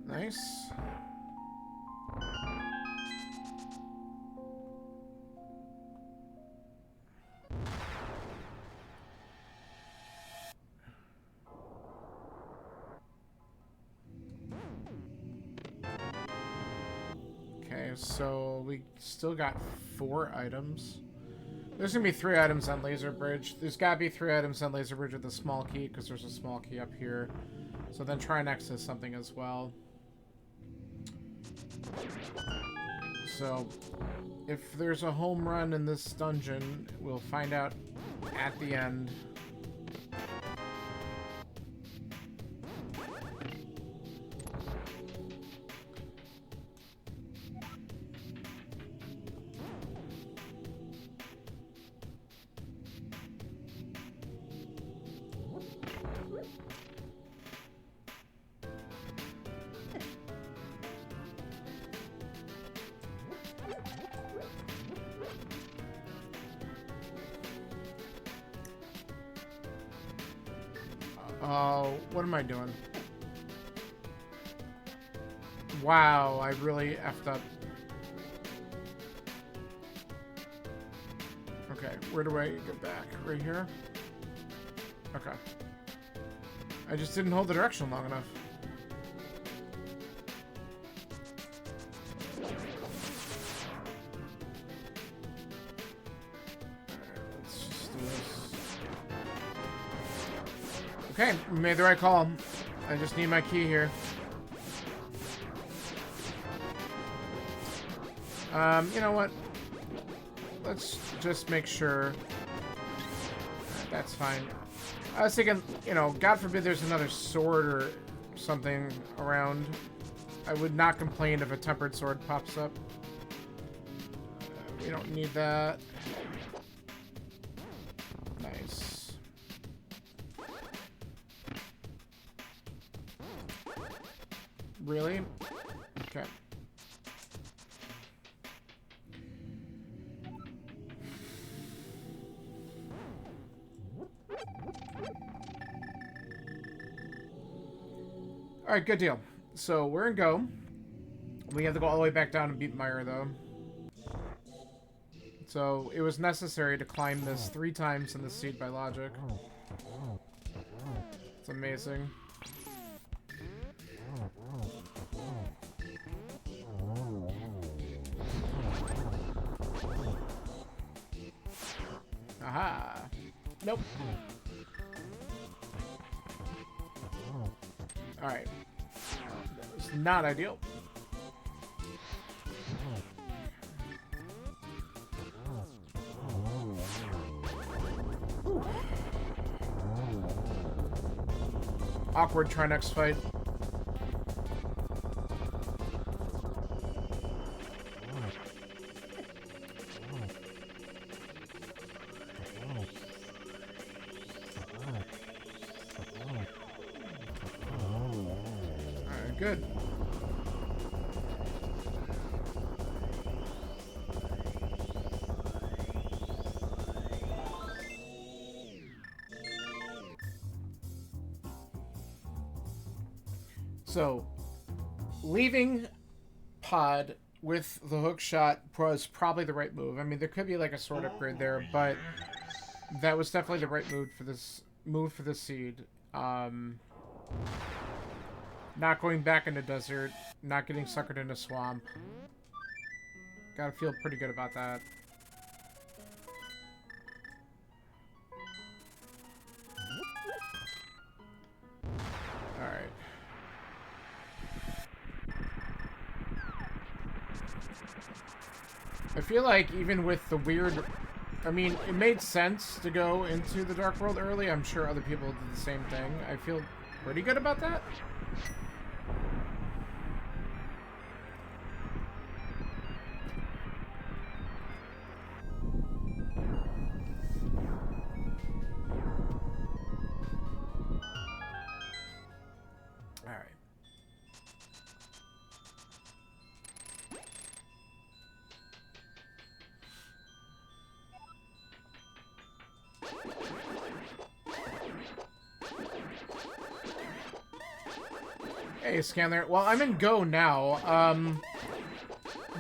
Nice. Okay, so we still got 4 items. There's gonna be 3 items on Laser Bridge. There's gotta be 3 items on Laser Bridge with a small key, because there's a small key up here. So then try next to something as well. So, if there's a home run in this dungeon, we'll find out at the end. Oh, what am I doing? Wow, I really effed up. Okay, where do I get back? Right here? Okay. I just didn't hold the direction long enough. Okay, we made the right call. I just need my key here. You know what? Let's just make sure. That's fine. I was thinking, you know, God forbid there's another sword or something around. I would not complain if a tempered sword pops up. We don't need that. Nice. Really? Okay. Alright, good deal. So, we're in go. We have to go all the way back down and beat Meyer, though. So, it was necessary to climb this 3 times in the seed by logic. It's amazing. Aha! Nope. Alright. That was not ideal. Awkward try next fight. Alright, good. So, leaving pod with the hook shot was probably the right move. I mean, there could be like a sword upgrade there, but that was definitely the right move for this seed. Not going back in the desert. Not getting suckered in a swamp. Gotta feel pretty good about that. Alright. I feel like even with the weird... I mean, it made sense to go into the Dark World early. I'm sure other people did the same thing. I feel pretty good about that. Alright. Hey, Scanner. Well, I'm in Go now.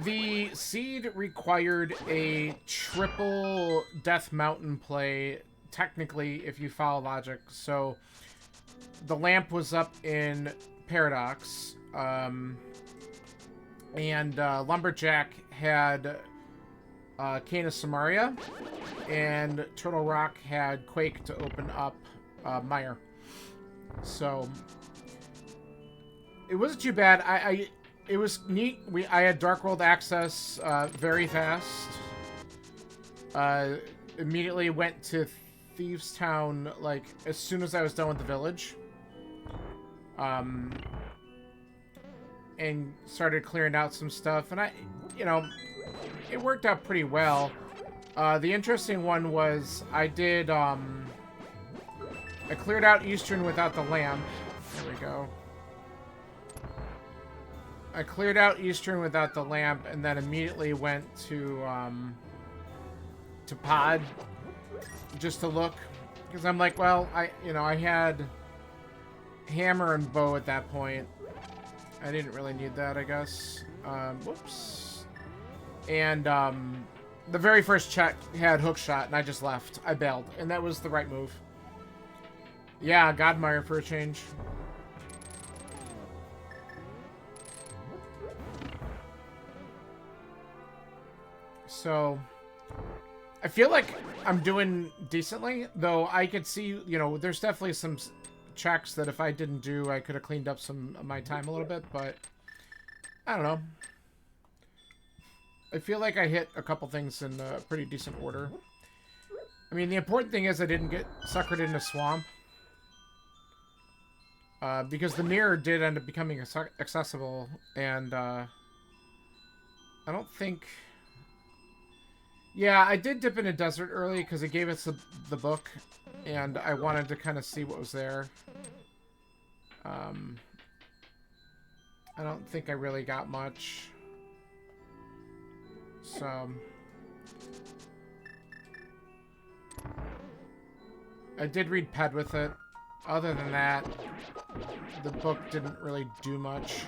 The seed required a triple Death Mountain play, technically, if you follow logic. So, the lamp was up in Paradox, and Lumberjack had Cane of Samaria, and Turtle Rock had Quake to open up Mire. So... it wasn't too bad. It was neat. I had Dark World access very fast. Immediately went to Thieves Town like as soon as I was done with the village. And started clearing out some stuff, and it worked out pretty well. The interesting one was I cleared out Eastern without the lamp. There we go. I cleared out Eastern without the lamp, and then immediately went to Pod just to look, because I'm like, well, I had hammer and bow at that point. I didn't really need that, I guess. Whoops. And the very first check had hook shot, and I just left. I bailed, and that was the right move. Yeah, Godmire for a change. So, I feel like I'm doing decently, though I could see, there's definitely some checks that if I didn't do, I could have cleaned up some of my time a little bit, but I don't know. I feel like I hit a couple things in a pretty decent order. I mean, the important thing is I didn't get suckered in a swamp. Because the mirror did end up becoming accessible, and I don't think... Yeah, I did dip in a desert early because it gave us the book, and I wanted to kind of see what was there. I don't think I really got much. So... I did read Ped with it. Other than that, the book didn't really do much.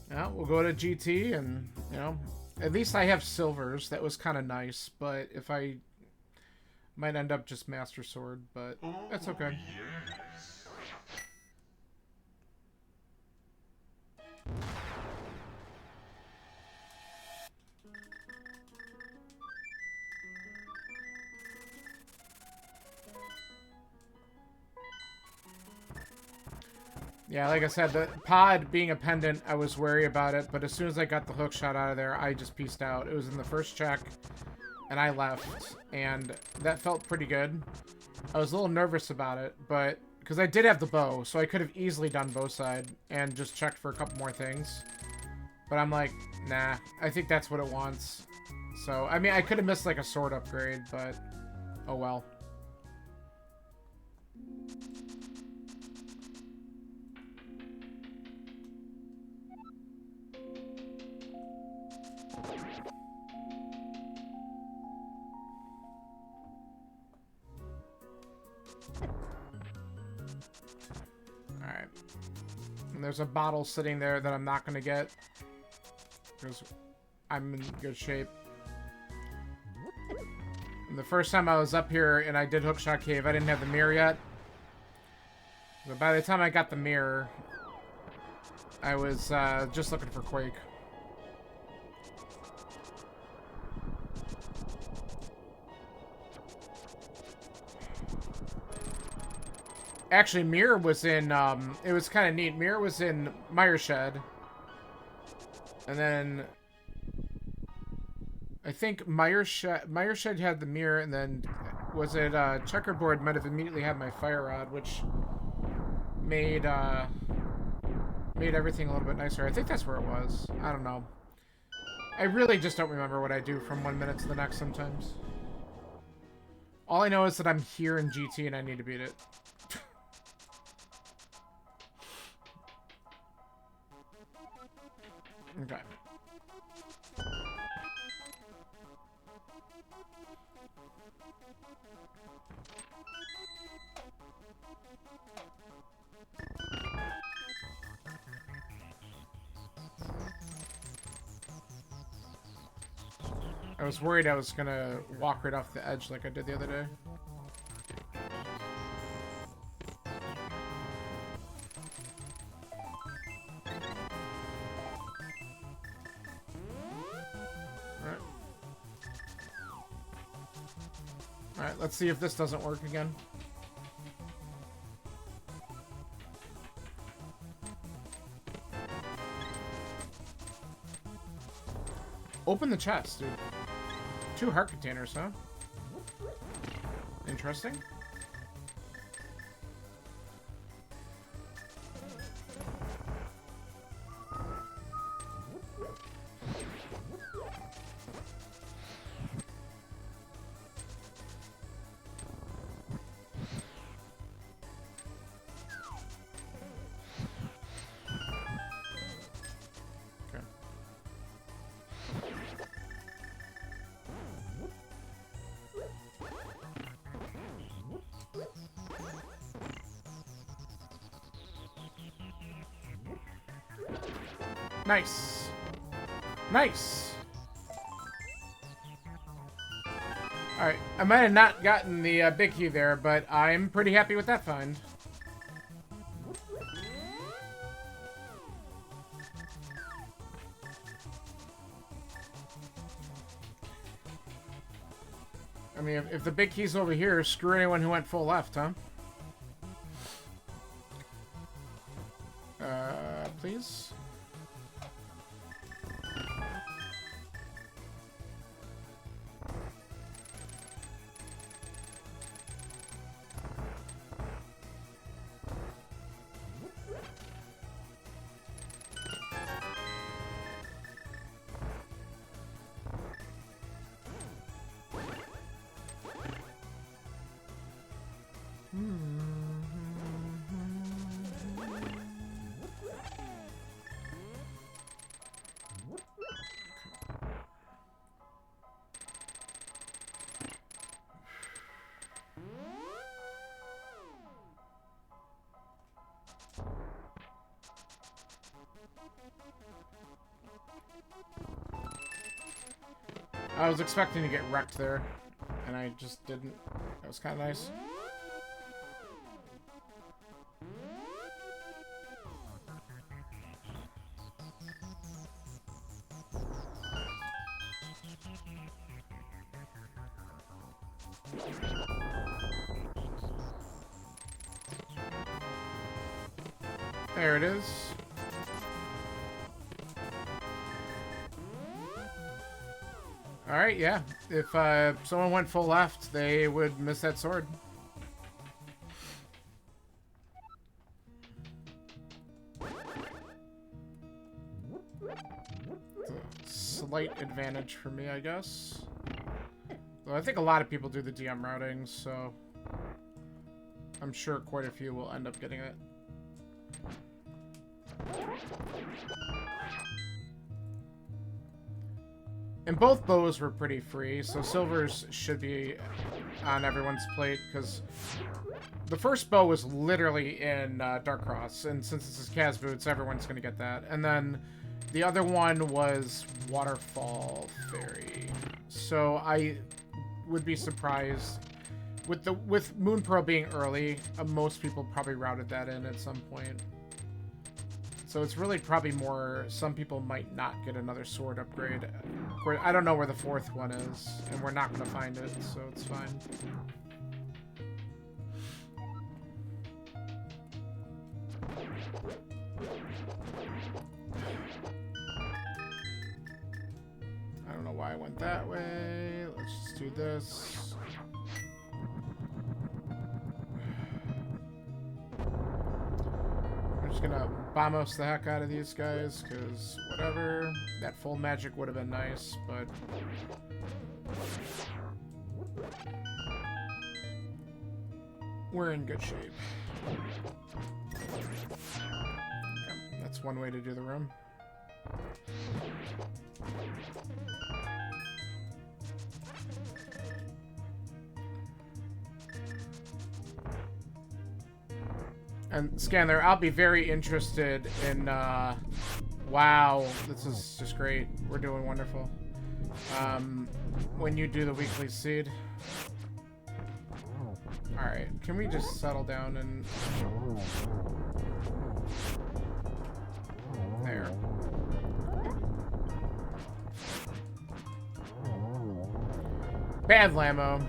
Well, we'll go to GT, and, at least I have silvers. That was kind of nice, but if I might end up just Master Sword, but that's okay. Yes. Yeah, like I said, the pod being a pendant, I was wary about it, but as soon as I got the hook shot out of there, I just pieced out. It was in the first check, and I left, and that felt pretty good. I was a little nervous about it, but because I did have the bow, so I could have easily done bow side and just checked for a couple more things. But I'm like, nah, I think that's what it wants. So, I mean, I could have missed like a sword upgrade, but oh well. And there's a bottle sitting there that I'm not going to get. Because I'm in good shape. And the first time I was up here and I did Hookshot Cave, I didn't have the mirror yet. But by the time I got the mirror, I was just looking for Quake. Actually, Mirror was in, it was kind of neat. Mirror was in Myershed. And then I think Myershed had the mirror, and then was it Checkerboard might have immediately had my fire rod, which made everything a little bit nicer. I think that's where it was. I don't know. I really just don't remember what I do from 1 minute to the next sometimes. All I know is that I'm here in GT and I need to beat it. Okay. I was worried I was gonna walk right off the edge like I did the other day. Alright, let's see if this doesn't work again. Open the chest, dude. 2 heart containers, huh? Interesting. Nice. Nice. Alright, I might have not gotten the big key there, but I'm pretty happy with that find. I mean, if the big key's over here, screw anyone who went full left, huh? Please? I was expecting to get wrecked there, and I just didn't. That was kind of nice. There it is. Alright, yeah. If someone went full left, they would miss that sword. It's a slight advantage for me, I guess. Though I think a lot of people do the DM routing, so I'm sure quite a few will end up getting it. And both bows were pretty free, so silvers should be on everyone's plate, because The first bow was literally in Darkcross, and since this is Kaz Boots, everyone's going to get that. And then the other one was Waterfall Fairy. So I would be surprised with Moon Pearl being early. Most people probably routed that in at some point. So it's really probably more. Some people might not get another sword upgrade. I don't know where the fourth one is, and we're not going to find it, so it's fine. I don't know why I went that way. Let's just do this. I'm just gonna bombos the heck out of these guys, because whatever. That full magic would have been nice, but... we're in good shape. Yep, that's one way to do the room. And Scanler, I'll be very interested in, wow, this is just great. We're doing wonderful. When you do the weekly seed. Alright, can we just settle down and... there. Bad Lamo.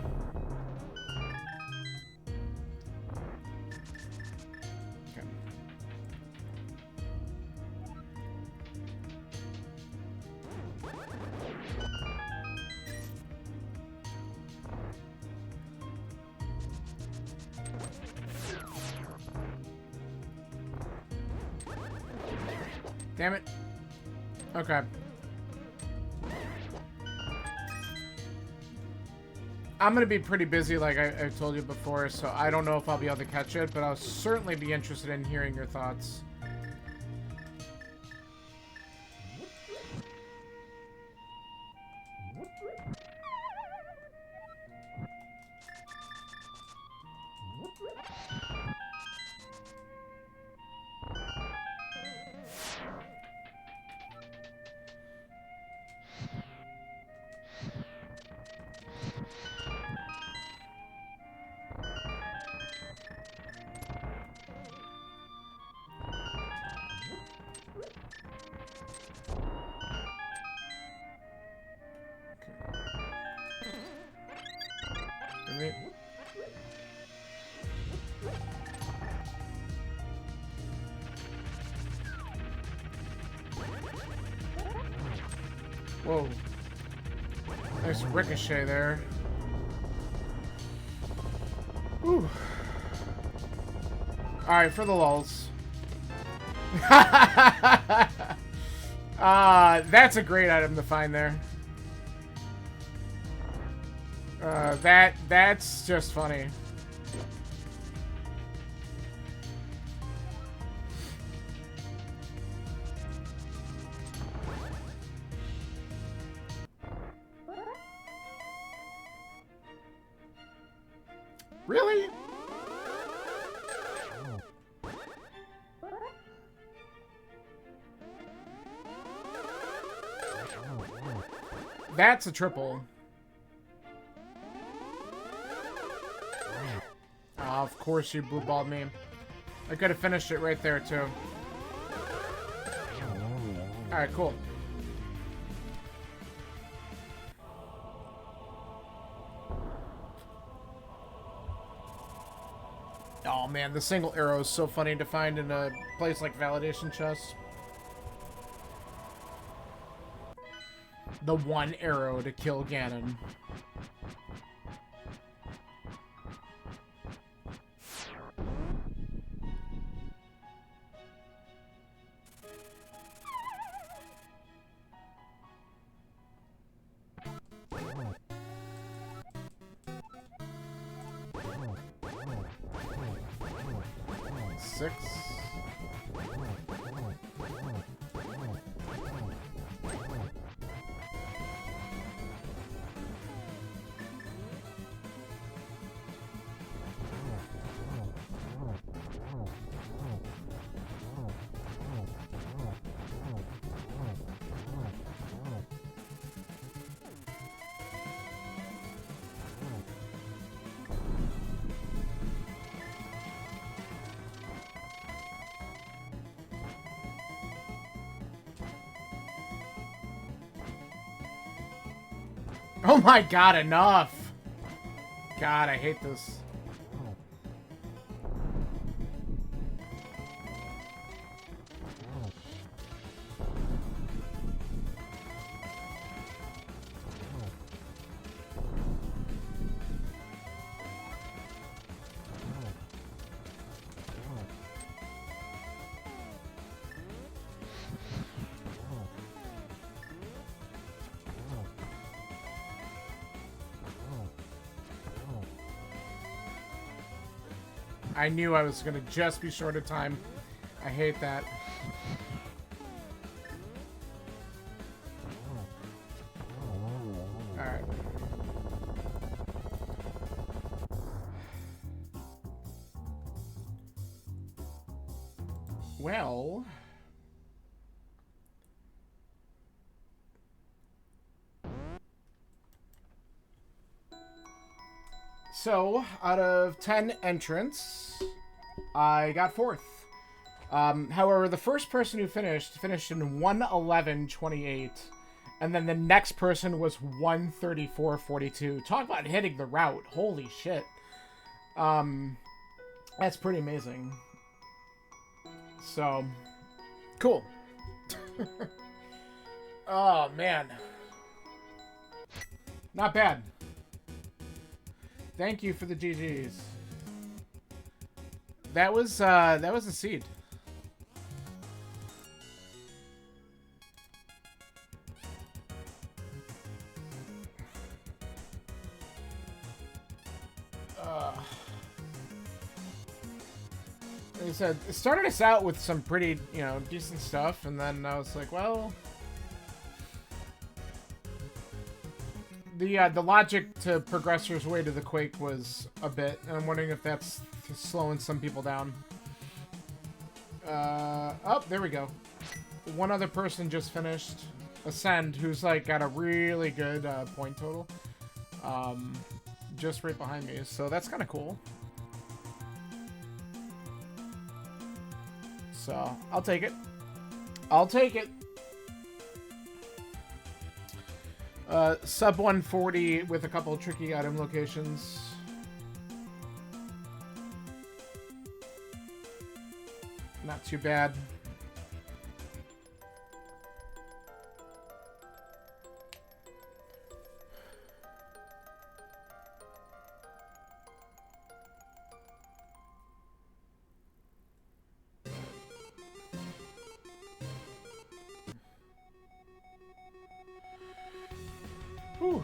Damn it. Okay. I'm going to be pretty busy, like I told you before, so I don't know if I'll be able to catch it, but I'll certainly be interested in hearing your thoughts. Whoa. Nice ricochet there. Whew. Alright, for the lulz. That's a great item to find there. That's just funny. Really? That's a triple. Oh, of course you blue balled me. I could have finished it right there too. Alright, cool. Oh man, the single arrow is so funny to find in a place like Validation Chest. The one arrow to kill Ganon. Six. Oh my god, enough! God, I hate this. I knew I was gonna just be short of time. I hate that. Alright. Well... So, out of 10 entrants, I got 4th. However, the first person who finished in 1:11:28, and then the next person was 1:34:42. Talk about hitting the route. Holy shit. That's pretty amazing. So, cool. Oh, man. Not bad. Thank you for the GGs. That was a seed. Like I said, it started us out with some pretty, you know, decent stuff, and then I was like, well, the logic to Progressor's Way to the Quake was a bit, and I'm wondering if that's slowing some people down. Oh, there we go. One other person just finished, Ascend, who's like got a really good point total, just right behind me, so that's kind of cool. So, I'll take it. I'll take it. Sub 140 with a couple of tricky item locations. Not too bad. Whew.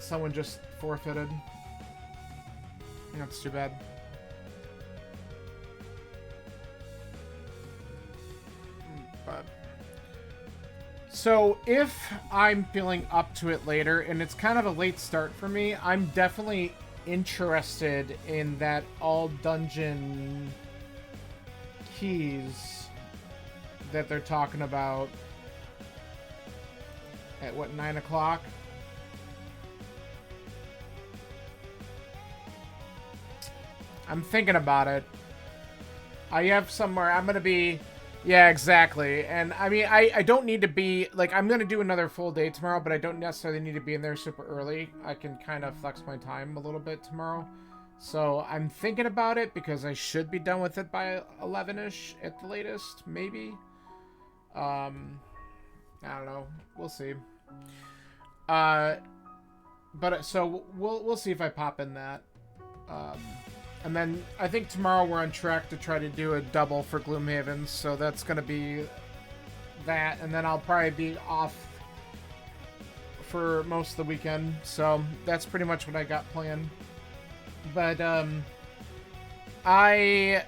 Someone just forfeited. That's too bad. But so if I'm feeling up to it later, and it's kind of a late start for me, I'm definitely interested in that all dungeon keys that they're talking about. At what, 9 o'clock? I'm thinking about it. I have somewhere I'm gonna be. Yeah, exactly. And I mean, I don't need to be like, I'm gonna do another full day tomorrow, but I don't necessarily need to be in there super early. I can kind of flex my time a little bit tomorrow. So I'm thinking about it because I should be done with it by 11ish at the latest, maybe. I don't know. We'll see. But so we'll see if I pop in that. And then I think tomorrow we're on track to try to do a double for Gloomhaven, so that's gonna be that, and then I'll probably be off for most of the weekend. So that's pretty much what I got planned. But I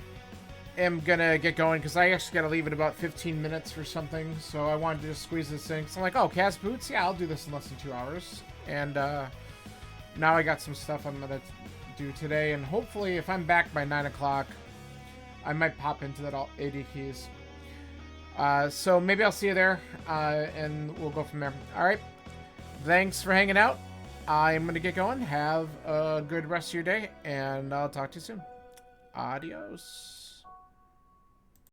am gonna get going because I actually gotta leave in about 15 minutes for something, so I wanted to just squeeze this in. So I'm like, oh, cast boots? Yeah, I'll do this in less than 2 hours. And now I got some stuff I'm gonna do today, and hopefully if I'm back by 9 o'clock, I might pop into that all 80 keys. So maybe I'll see you there, and we'll go from there. Alright, thanks for hanging out. I'm gonna get going. Have a good rest of your day, and I'll talk to you soon. Adios.